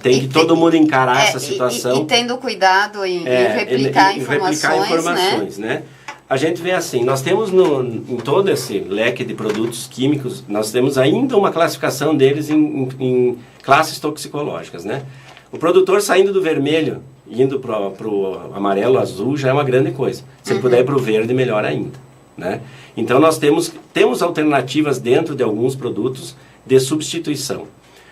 Tem que todo mundo encarar essa situação. E tendo cuidado em replicar informações, né? A gente vê assim, nós temos em todo esse leque de produtos químicos, nós temos ainda uma classificação deles em classes toxicológicas, né? O produtor saindo do vermelho, indo para o amarelo, azul, já é uma grande coisa. Se ele puder ir para o verde, melhor ainda, né? Então nós temos alternativas dentro de alguns produtos de substituição.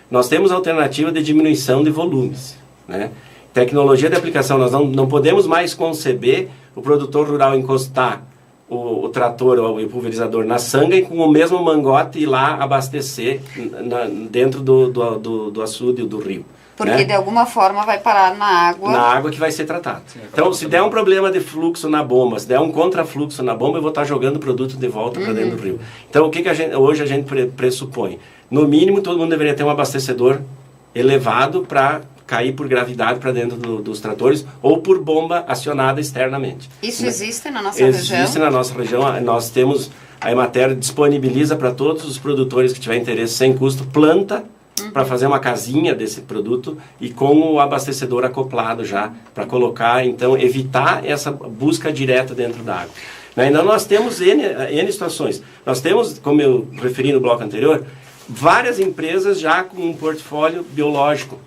Nós temos alternativa de diminuição de volumes, né? Tecnologia de aplicação, nós não podemos mais conceber o produtor rural encostar o trator ou o pulverizador na sanga e com o mesmo mangote ir lá abastecer dentro do açude ou do rio. Porque né? de alguma forma vai parar na água. Na água que vai ser tratada. Então, se der um problema de fluxo na bomba, se der um contrafluxo na bomba, eu vou estar jogando o produto de volta para dentro do rio. Então, o que hoje a gente pressupõe? No mínimo, todo mundo deveria ter um abastecedor elevado para cair por gravidade para dentro dos tratores ou por bomba acionada externamente. Isso existe na nossa região? Existe na nossa região. Nós temos, a Emater disponibiliza para todos os produtores que tiverem interesse sem custo, planta para fazer uma casinha desse produto e com o abastecedor acoplado já para colocar, então, evitar essa busca direta dentro da água. Né? Então, nós temos N situações. Nós temos, como eu referi no bloco anterior, várias empresas já com um portfólio biológico.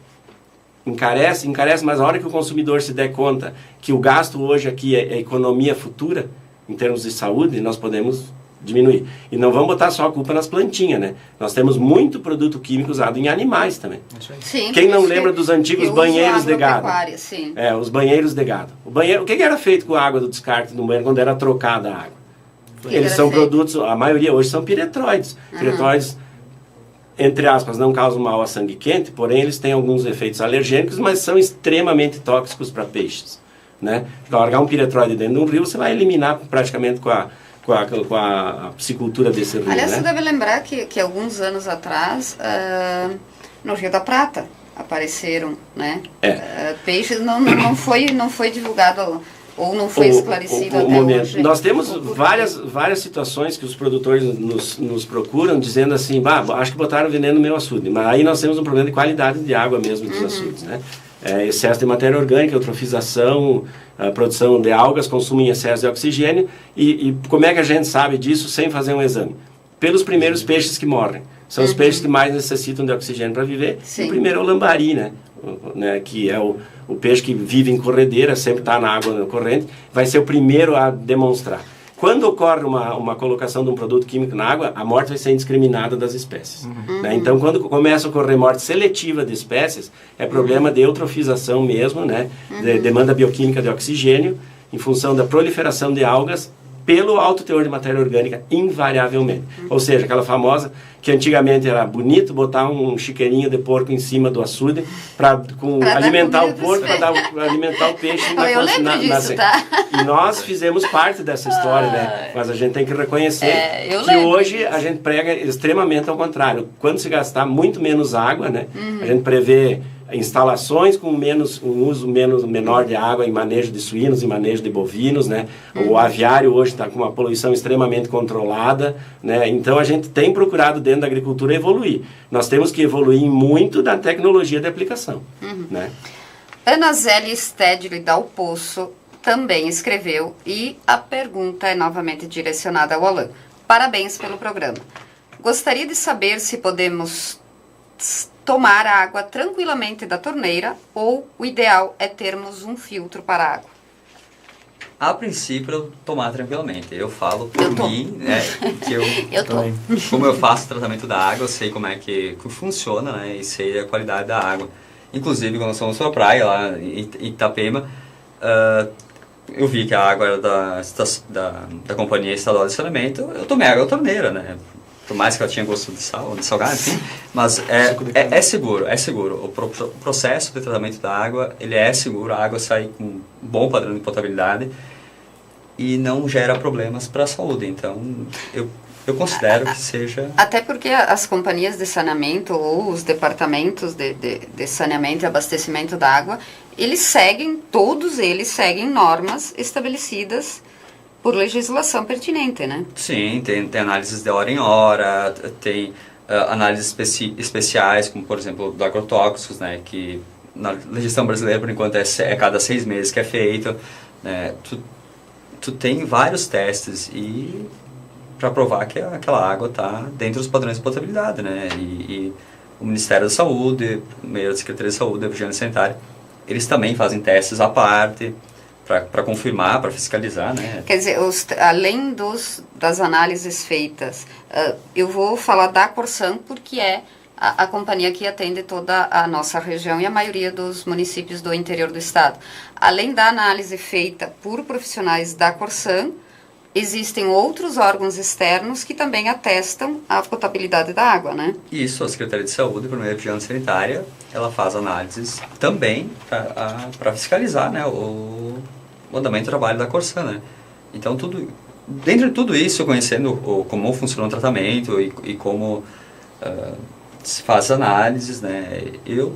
Encarece, mas a hora que o consumidor se der conta que o gasto hoje aqui é economia futura, em termos de saúde, nós podemos diminuir. E não vamos botar só a culpa nas plantinhas, né? Nós temos muito produto químico usado em animais também. Sim, quem não lembra dos antigos banheiros de gado? Sim. Os banheiros de gado. O que era feito com a água do descarte no banheiro quando era trocada a água? Eles são produtos, a maioria hoje são piretroides. Piretroides, entre aspas, não causam mal a sangue quente, porém eles têm alguns efeitos alergênicos, mas são extremamente tóxicos para peixes, né? Largar um piretroide dentro de um rio, você vai eliminar praticamente com a piscicultura desse rio. Aliás, né? você deve lembrar que alguns anos atrás, no Rio da Prata, apareceram, né? Peixes, não foi divulgado ou não foi esclarecido até hoje. Nós temos várias situações que os produtores nos procuram dizendo assim, acho que botaram veneno no meu açude. Mas aí nós temos um problema de qualidade de água mesmo dos açudes, né? Excesso de matéria orgânica, eutrofização, a produção de algas, consumo em excesso de oxigênio. E como é que a gente sabe disso sem fazer um exame? Pelos primeiros peixes que morrem. São os peixes que mais necessitam de oxigênio para viver. Sim. O primeiro é o lambari, né? Que é o peixe que vive em corredeira, sempre está na água corrente, vai ser o primeiro a demonstrar. Quando ocorre uma colocação de um produto químico na água, a morte vai ser indiscriminada das espécies. Né? Então, quando começa a ocorrer morte seletiva de espécies, é problema de eutrofização mesmo, né? De demanda bioquímica de oxigênio, em função da proliferação de algas, pelo alto teor de matéria orgânica, invariavelmente. Ou seja, aquela famosa que antigamente era bonito botar um chiqueirinho de porco em cima do açude para alimentar o porco, para alimentar o peixe. Eu lembro disso, tá? E nós fizemos parte dessa história, né? Mas a gente tem que reconhecer que hoje a gente prega extremamente ao contrário. Quando se gastar muito menos água, né? A gente prevê instalações com um uso menor de água em manejo de suínos e manejo de bovinos, né? O aviário hoje está com uma poluição extremamente controlada, né? Então a gente tem procurado dentro da agricultura evoluir. Nós temos que evoluir muito na tecnologia de aplicação, né? Ana Zélia Stedley Dal Poço também escreveu e a pergunta é novamente direcionada ao Alain. Parabéns pelo programa. Gostaria de saber se podemos tomar a água tranquilamente da torneira ou o ideal é termos um filtro para a água? A princípio, tomar tranquilamente. Eu falo por mim, né, que como eu faço o tratamento da água, eu sei como é que funciona, né, e sei a qualidade da água. Inclusive, quando nós fomos para a praia, lá em Itapema, eu vi que a água era da Companhia Estadual de Saneamento, eu tomei água da torneira, né? Por mais que ela tinha gosto de salgado, enfim, mas é seguro. O processo de tratamento da água, ele é seguro, a água sai com um bom padrão de potabilidade e não gera problemas para a saúde. Então, eu considero que seja... Até porque as companhias de saneamento ou os departamentos de saneamento e abastecimento da água, todos eles seguem normas estabelecidas por legislação pertinente, né? Sim, tem análises de hora em hora, tem análises especiais, como por exemplo do agrotóxicos, né, que na legislação brasileira por enquanto é cada 6 meses que é feito, né, tu tem vários testes e para provar que aquela água está dentro dos padrões de potabilidade, né, e o Ministério da Saúde, o meio da Secretaria de Saúde, a Vigilância Sanitária, eles também fazem testes à parte para confirmar, para fiscalizar, né? Quer dizer, além das análises feitas, eu vou falar da Corsan porque é a companhia que atende toda a nossa região e a maioria dos municípios do interior do estado. Além da análise feita por profissionais da Corsan, existem outros órgãos externos que também atestam a potabilidade da água, né? Isso, a Secretaria de Saúde, por meio da Vigilância Sanitária, ela faz análises também para fiscalizar, né, o andamento do trabalho da Corsan, né? Então, dentro de tudo isso, conhecendo como funciona o tratamento e como se faz análises, né, eu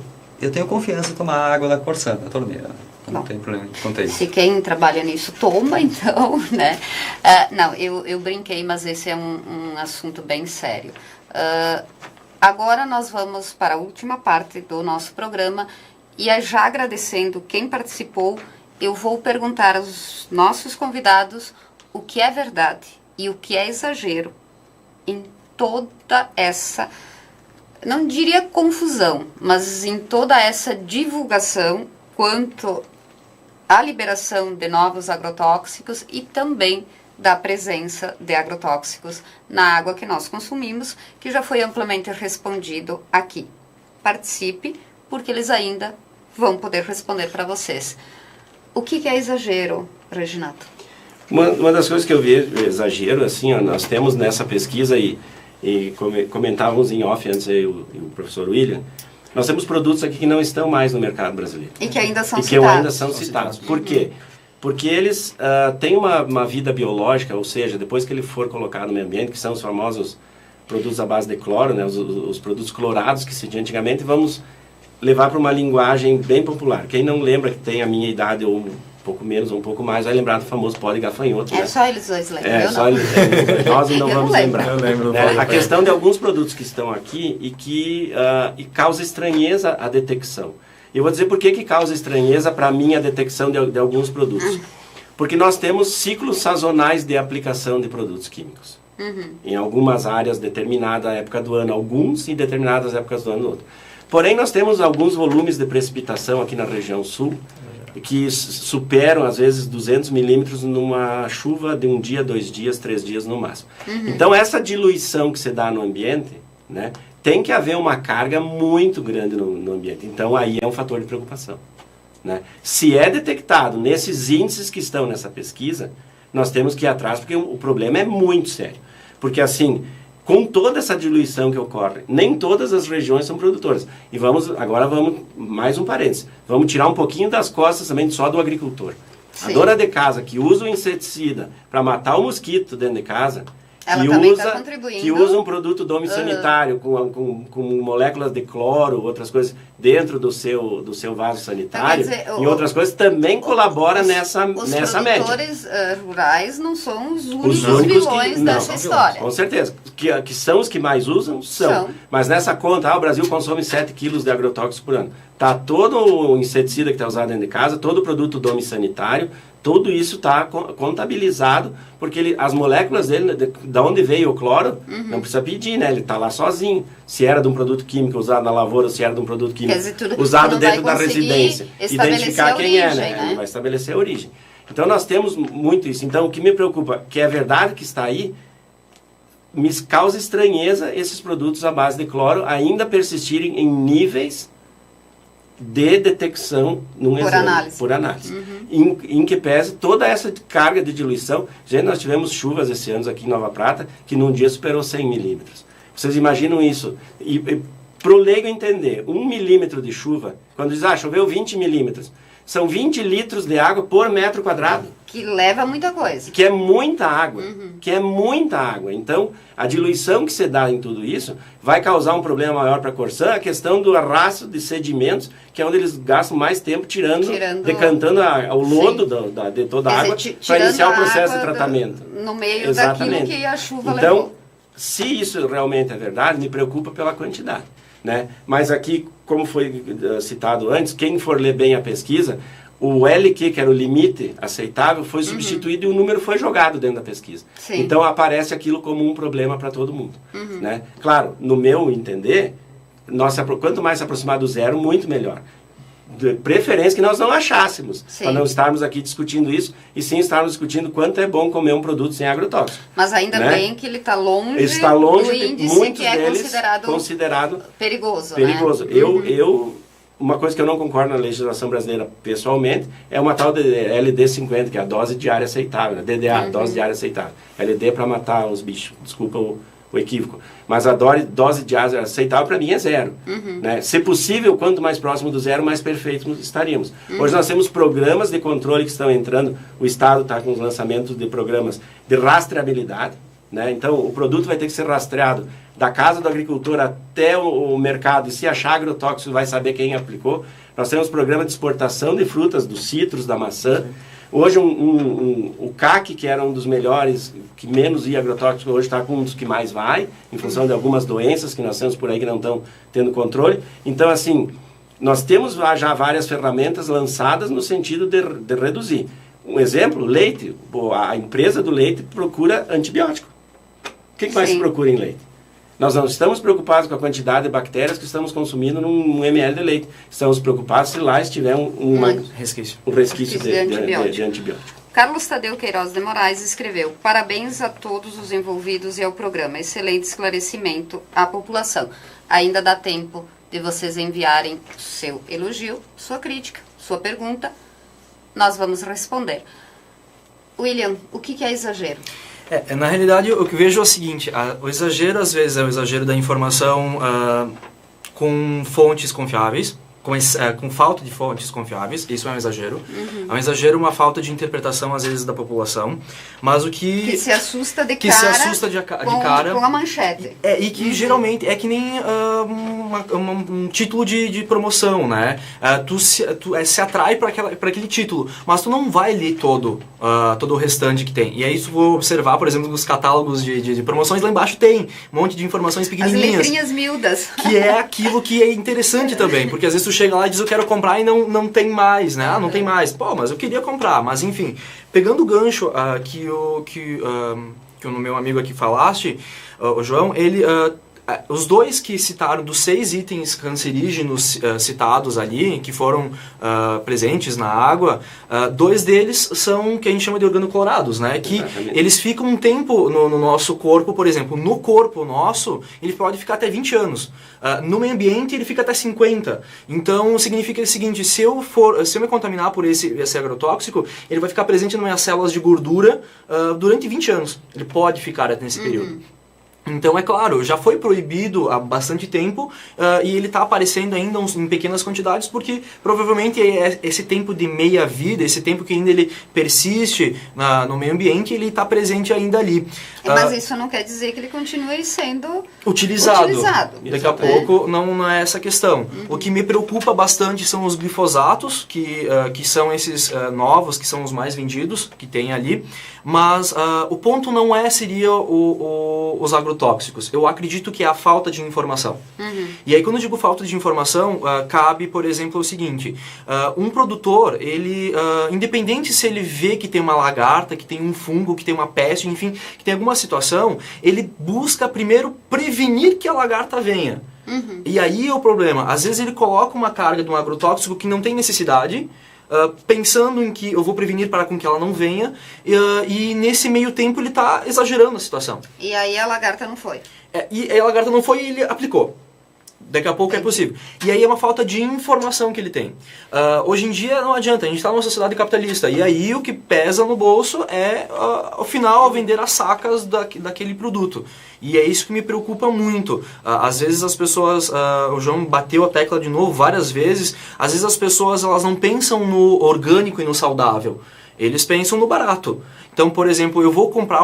tenho confiança em tomar água da Corsan, da torneira. Não tem problema quanto a isso. Se quem trabalha nisso toma, então, né? Não, eu brinquei, mas esse é um assunto bem sério. Agora nós vamos para a última parte do nosso programa e já agradecendo quem participou, eu vou perguntar aos nossos convidados o que é verdade e o que é exagero em toda essa, não diria confusão, mas em toda essa divulgação quanto à liberação de novos agrotóxicos e também da presença de agrotóxicos na água que nós consumimos, que já foi amplamente respondido aqui. Participe, porque eles ainda vão poder responder para vocês. O que é exagero, Reginato? Uma das coisas que eu vejo exagero, assim, ó, nós temos nessa pesquisa e comentávamos em off antes aí o professor William, nós temos produtos aqui que não estão mais no mercado brasileiro. E que ainda são citados. E que ainda são citados. Por quê? Porque eles têm uma vida biológica, ou seja, depois que ele for colocado no meio ambiente, que são os famosos produtos à base de cloro, né, os produtos clorados que se tinha antigamente, vamos levar para uma linguagem bem popular. Quem não lembra, que tem a minha idade ou um pouco menos ou um pouco mais, vai lembrar do famoso pó de gafanhoto. Né? Só eles dois lembram. Só eles nós não vamos lembrar. Eu lembro. A questão de alguns produtos que estão aqui e que causa estranheza a detecção. Eu vou dizer por que causa estranheza para mim a detecção de alguns produtos. Porque nós temos ciclos sazonais de aplicação de produtos químicos. Em algumas áreas, determinada época do ano, alguns, em determinadas épocas do ano, outro. Porém, nós temos alguns volumes de precipitação aqui na região sul que superam, às vezes, 200 milímetros numa chuva de 1 dia, 2 dias, 3 dias no máximo. Então, essa diluição que se dá no ambiente, né, tem que haver uma carga muito grande no ambiente. Então, aí é um fator de preocupação. Né? Se é detectado nesses índices que estão nessa pesquisa, nós temos que ir atrás, porque o problema é muito sério. Porque, assim, com toda essa diluição que ocorre, nem todas as regiões são produtoras. E agora vamos, mais um parênteses, vamos tirar um pouquinho das costas também só do agricultor. Sim. A dona de casa que usa o inseticida para matar o mosquito dentro de casa, que usa um produto domiciliário com moléculas de cloro, outras coisas, dentro do seu vaso sanitário, e outras coisas, também colabora nessa média. Os produtores rurais não são os únicos vilões dessa história. Com certeza. Que são os que mais usam? São. Mas nessa conta, o Brasil consome 7 quilos de agrotóxicos por ano. Está todo o inseticida que está usado dentro de casa, todo o produto domiciliário, tudo isso está contabilizado, porque as moléculas dele, de onde veio o cloro, não precisa pedir, né? Ele está lá sozinho. Se era de um produto químico usado na lavoura, se era de um produto químico usado dentro da residência. Identificar quem é, né? Ele vai estabelecer a origem. Então nós temos muito isso. Então o que me preocupa, que é verdade que está aí, me causa estranheza esses produtos à base de cloro ainda persistirem em níveis de detecção num exame, por análise. Em que pese toda essa carga de diluição. Gente, nós tivemos chuvas esse ano aqui em Nova Prata, que num dia superou 100 milímetros. Vocês imaginam isso? E Para o leigo entender, 1 milímetro de chuva, quando diz, choveu 20 milímetros, são 20 litros de água por metro quadrado. Que leva muita coisa. Que é muita água. Que é muita água. Então, a diluição que se dá em tudo isso vai causar um problema maior para a Corsã, a questão do arrasto de sedimentos, que é onde eles gastam mais tempo decantando o lodo de toda a água para iniciar o processo de tratamento. No meio daquilo que a chuva levou. Então, se isso realmente é verdade, me preocupa pela quantidade. Né? Mas aqui, como foi citado antes, quem for ler bem a pesquisa, o LQ, que era o limite aceitável, foi substituído e o número foi jogado dentro da pesquisa. Sim. Então aparece aquilo como um problema para todo mundo. Né? Claro, no meu entender, quanto mais se aproximar do zero, muito melhor. De preferência que nós não achássemos, para não estarmos aqui discutindo isso, e sim estarmos discutindo quanto é bom comer um produto sem agrotóxico. Mas ainda bem que ele está longe do índice muitos que é deles considerado perigoso. Perigoso. Né? Uma coisa que eu não concordo na legislação brasileira pessoalmente é uma tal de LD50, que é a dose diária aceitável, né? DDA, dose diária aceitável. LD para matar os bichos, desculpa o equívoco. Mas a dose diária aceitável para mim é 0. Né? Se possível, quanto mais próximo do 0, mais perfeitos estaríamos. Hoje nós temos programas de controle que estão entrando, o Estado está com os lançamentos de programas de rastreabilidade. Né? Então, o produto vai ter que ser rastreado da casa do agricultor até o mercado, e se achar agrotóxico, vai saber quem aplicou. Nós temos programa de exportação de frutas, dos citros, da maçã. Hoje, o CAC, que era um dos melhores, que menos ia agrotóxico, hoje está com um dos que mais vai, em função de algumas doenças que nós temos por aí que não estão tendo controle. Então, assim, nós temos já várias ferramentas lançadas no sentido de reduzir. Um exemplo, leite. A empresa do leite procura antibiótico. O que mais se procura em leite? Nós não estamos preocupados com a quantidade de bactérias que estamos consumindo num ml de leite. Estamos preocupados se lá estiver um resquício de antibiótico. Carlos Tadeu Queiroz de Moraes escreveu: parabéns a todos os envolvidos e ao programa. Excelente esclarecimento à população. Ainda dá tempo de vocês enviarem seu elogio, sua crítica, sua pergunta. Nós vamos responder. William, o que é exagero? Na realidade, o que vejo é o seguinte, o exagero às vezes é o exagero da informação com fontes confiáveis, com falta de fontes confiáveis, isso é um exagero. É um exagero, uma falta de interpretação às vezes da população, mas o que se assusta de cara com a manchete. E que geralmente é que nem um título de promoção, né? Tu se atrai para aquele título, mas tu não vai ler todo o restante que tem. E aí tu vou observar, por exemplo, nos catálogos de promoções, lá embaixo tem um monte de informações pequenininhas. As letrinhas miúdas. Que é aquilo que é interessante também, porque às vezes tu chega lá e diz eu quero comprar e não tem mais, né? Não tem mais. Pô, mas eu queria comprar. Mas enfim, pegando o gancho que o meu amigo aqui falaste, o João, ele... os dois que citaram, dos 6 itens cancerígenos citados ali, que foram presentes na água, 2 deles são o que a gente chama de organoclorados, né? Que eles ficam um tempo no nosso corpo, por exemplo, no corpo nosso, ele pode ficar até 20 anos. No meio ambiente, ele fica até 50. Então, significa o seguinte, se eu me contaminar por esse agrotóxico, ele vai ficar presente nas minhas células de gordura durante 20 anos. Ele pode ficar até nesse período. Então, é claro, já foi proibido há bastante tempo e ele está aparecendo ainda em pequenas quantidades porque provavelmente esse tempo de meia-vida, esse tempo que ainda ele persiste no meio ambiente, ele está presente ainda ali. Mas isso não quer dizer que ele continue sendo utilizado. Daqui a pouco não é essa questão. O que me preocupa bastante são os glifosatos, que são esses novos, que são os mais vendidos, que tem ali. Mas o ponto não seria os agrotóxicos. Eu acredito que é a falta de informação. E aí, quando eu digo falta de informação, cabe, por exemplo, o seguinte. Um produtor, ele, independente se ele vê que tem uma lagarta, que tem um fungo, que tem uma peste, enfim, que tem alguma situação, ele busca primeiro prevenir que a lagarta venha. E aí é o problema. Às vezes ele coloca uma carga de um agrotóxico que não tem necessidade, pensando em que eu vou prevenir para com que ela não venha, e nesse meio tempo ele está exagerando a situação. E aí a lagarta não foi. E a lagarta não foi e ele aplicou. Daqui a pouco é possível. E aí é uma falta de informação que ele tem. Hoje em dia não adianta, a gente está numa sociedade capitalista. E aí o que pesa no bolso é, ao final, vender as sacas daquele produto. E é isso que me preocupa muito. Às vezes as pessoas, o João bateu a tecla de novo várias vezes, às vezes as pessoas elas não pensam no orgânico e no saudável. Eles pensam no barato. Então, por exemplo, eu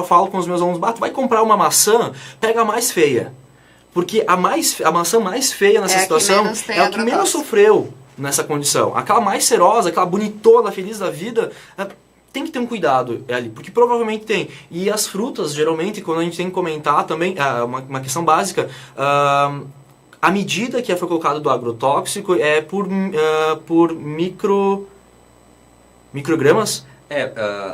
falo com os meus alunos, vai comprar uma maçã, pega a mais feia. Porque a maçã mais feia nessa situação é a que menos sofreu nessa condição. Aquela mais serosa, aquela bonitona, feliz da vida, tem que ter um cuidado ali, porque provavelmente tem. E as frutas, geralmente, quando a gente tem que comentar também, uma questão básica, a medida que foi colocada do agrotóxico é por microgramas.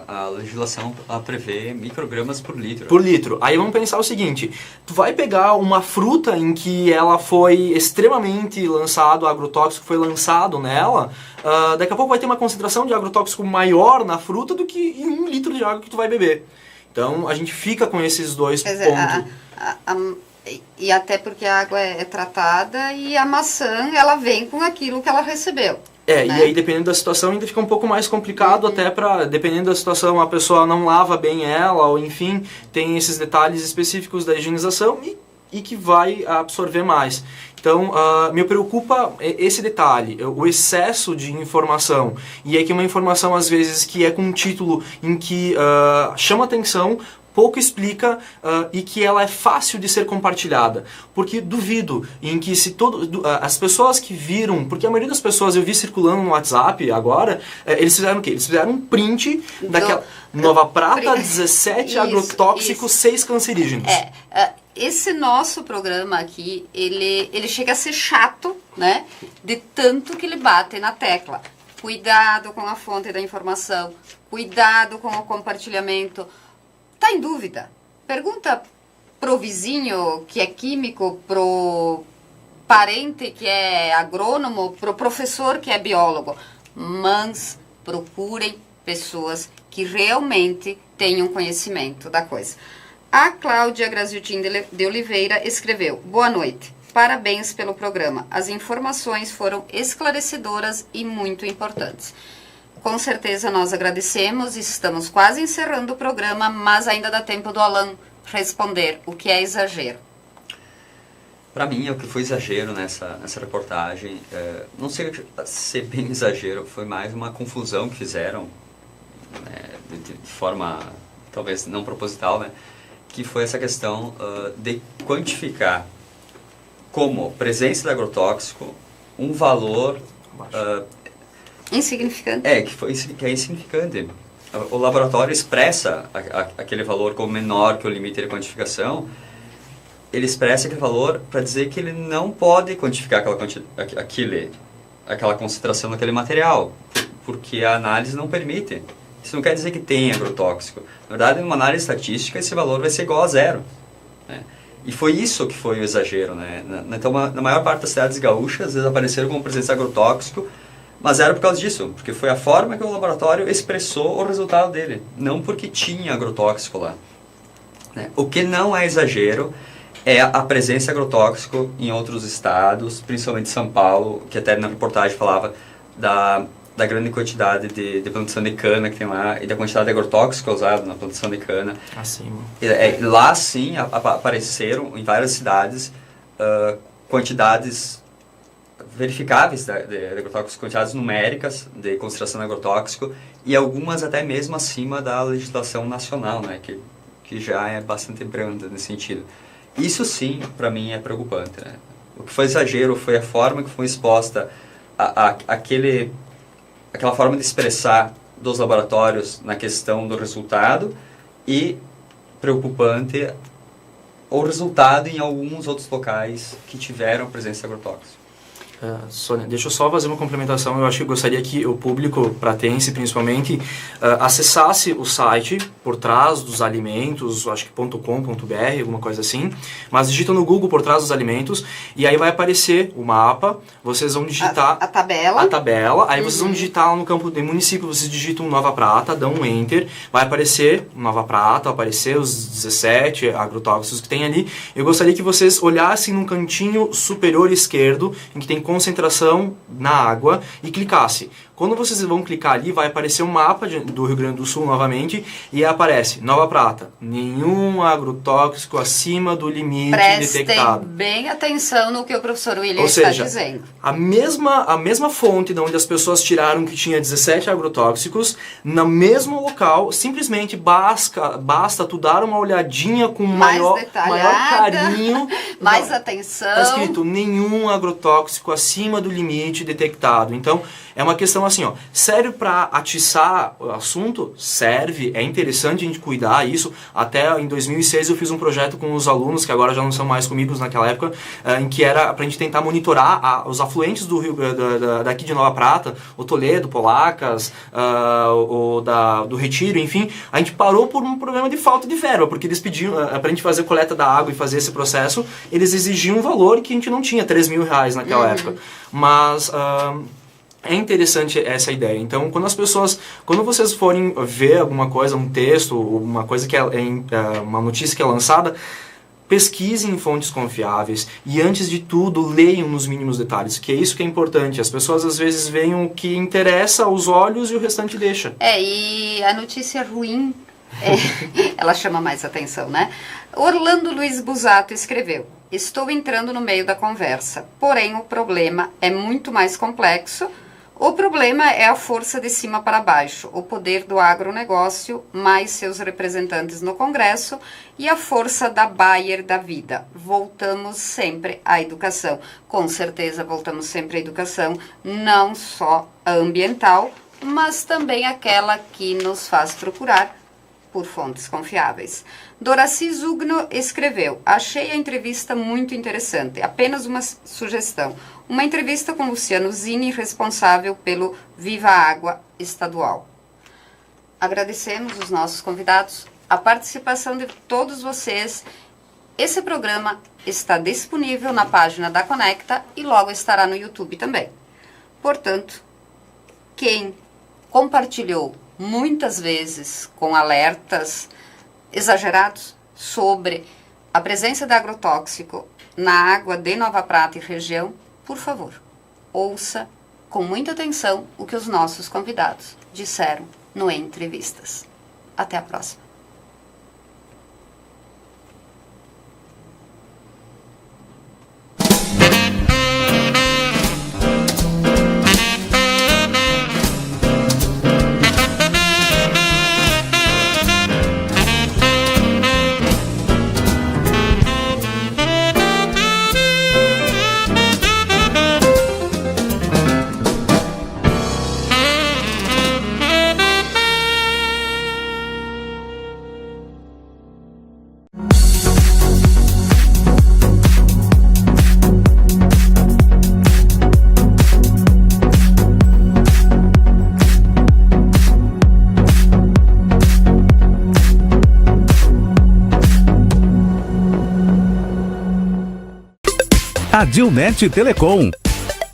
A legislação prevê microgramas por litro. Por litro. Aí vamos pensar o seguinte, tu vai pegar uma fruta em que ela foi extremamente lançado, o agrotóxico foi lançado nela, daqui a pouco vai ter uma concentração de agrotóxico maior na fruta do que em 1 litro de água que tu vai beber. Então a gente fica com esses dois pontos. E até porque a água é tratada e a maçã ela vem com aquilo que ela recebeu. Né? E aí dependendo da situação ainda fica um pouco mais complicado, até dependendo da situação a pessoa não lava bem ela, ou enfim, tem esses detalhes específicos da higienização e que vai absorver mais. Então, me preocupa esse detalhe, o excesso de informação. E é que uma informação, às vezes, que é com um título em que chama atenção, pouco explica e que ela é fácil de ser compartilhada. Porque duvido em que as pessoas que viram, porque a maioria das pessoas eu vi circulando no WhatsApp agora, eles fizeram o quê? Eles fizeram um print daquela Nova Prata, 17 agrotóxicos, 6 cancerígenos. Esse nosso programa aqui, ele chega a ser chato, né? De tanto que ele bate na tecla. Cuidado com a fonte da informação, cuidado com o compartilhamento. Tá em dúvida? Pergunta pro vizinho que é químico, pro parente que é agrônomo, pro professor que é biólogo. Mas procurem pessoas que realmente tenham conhecimento da coisa. A Cláudia Graziotin de Oliveira escreveu: boa noite, parabéns pelo programa. As informações foram esclarecedoras e muito importantes. Com certeza nós agradecemos e estamos quase encerrando o programa, mas ainda dá tempo do Alan responder o que é exagero. Para mim, o que foi exagero nessa reportagem, não sei se bem exagero, foi mais uma confusão que fizeram, de forma talvez não proposital, né? Que foi essa questão de quantificar como presença de agrotóxico um valor insignificante. Que é insignificante. O laboratório expressa aquele valor como menor que o limite de quantificação. Ele expressa aquele valor para dizer que ele não pode quantificar aquela concentração daquele material, porque a análise não permite. Isso não quer dizer que tem agrotóxico. Na verdade, numa análise estatística, esse valor vai ser igual a zero. Né? E foi isso que foi o exagero. Né? Então, na maior parte das cidades gaúchas, eles apareceram como presença de agrotóxico, mas era por causa disso, porque foi a forma que o laboratório expressou o resultado dele, não porque tinha agrotóxico lá. Né? O que não é exagero é a presença de agrotóxico em outros estados, principalmente São Paulo, que até na reportagem falava da grande quantidade de plantação de cana que tem lá e da quantidade de agrotóxico usado na plantação de cana. Assim. Lá sim apareceram em várias cidades quantidades verificáveis de agrotóxicos, quantidades numéricas de concentração de agrotóxico e algumas até mesmo acima da legislação nacional, né, que já é bastante branda nesse sentido. Isso sim, para mim, é preocupante. Né? O que foi exagero foi a forma que foi exposta aquela forma de expressar dos laboratórios na questão do resultado e preocupante o resultado em alguns outros locais que tiveram presença de agrotóxico. Sônia, deixa eu só fazer uma complementação. Eu acho que eu gostaria que o público pratense, principalmente, acessasse o site Por Trás dos Alimentos, acho que .com.br, alguma coisa assim, mas digita no Google Por Trás dos Alimentos e aí vai aparecer o mapa, vocês vão digitar a tabela, aí vocês vão digitar lá no campo de município, vocês digitam Nova Prata, dão um Enter, vai aparecer Nova Prata, vai aparecer os 17 agrotóxicos que tem ali. Eu gostaria que vocês olhassem no cantinho superior esquerdo, em que tem concentração na água, e clicasse. Quando vocês vão clicar ali, vai aparecer um mapa do Rio Grande do Sul novamente, e aparece Nova Prata, nenhum agrotóxico acima do limite detectado. Prestem bem atenção no que o professor William Ou está seja, dizendo. A mesma fonte de onde as pessoas tiraram que tinha 17 agrotóxicos, no mesmo local, simplesmente basta tu dar uma olhadinha com maior carinho. Mais atenção. Está escrito nenhum agrotóxico acima do limite detectado. Então, é uma questão assim, serve para atiçar o assunto? Serve, é interessante a gente cuidar isso. Até em 2006 eu fiz um projeto com os alunos, que agora já não são mais comigo naquela época, em que era para a gente tentar monitorar os afluentes do rio, daqui de Nova Prata, o Toledo, Polacas, do Retiro, enfim. A gente parou por um problema de falta de verba, porque eles pediam, para a gente fazer coleta da água e fazer esse processo, eles exigiam um valor que a gente não tinha, R$3.000 naquela época. Mas... é interessante essa ideia. Então, quando vocês forem ver alguma coisa, um texto, uma coisa que uma notícia que é lançada, pesquisem em fontes confiáveis e, antes de tudo, leiam nos mínimos detalhes, que é isso que é importante. As pessoas, às vezes, veem o que interessa aos olhos e o restante deixa. E a notícia ruim, ela chama mais atenção, né? Orlando Luiz Busato escreveu: estou entrando no meio da conversa, porém o problema é muito mais complexo. O problema é a força de cima para baixo, o poder do agronegócio, mais seus representantes no Congresso, e a força da Bayer da vida. Voltamos sempre à educação. Com certeza voltamos sempre à educação, não só a ambiental, mas também aquela que nos faz procurar por fontes confiáveis. Doraci Zugno escreveu: achei a entrevista muito interessante. Apenas uma sugestão. Uma entrevista com Luciano Zini, responsável pelo Viva Água Estadual. Agradecemos os nossos convidados, a participação de todos vocês. Esse programa está disponível na página da Conecta e logo estará no YouTube também. Portanto, quem compartilhou muitas vezes com alertas exagerados sobre a presença de agrotóxico na água de Nova Prata e região, por favor, ouça com muita atenção o que os nossos convidados disseram no Entrevistas. Até a próxima. Adilnet Telecom.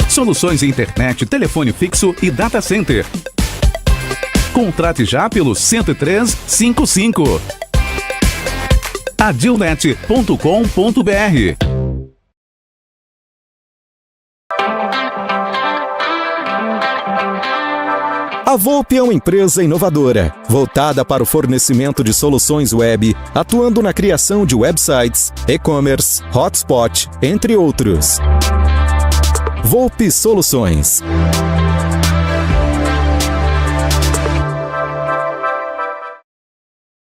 Soluções em internet, telefone fixo e data center. Contrate já pelo 10355. Adilnet.com.br. A Volpe é uma empresa inovadora, voltada para o fornecimento de soluções web, atuando na criação de websites, e-commerce, hotspot, entre outros. Volpe Soluções.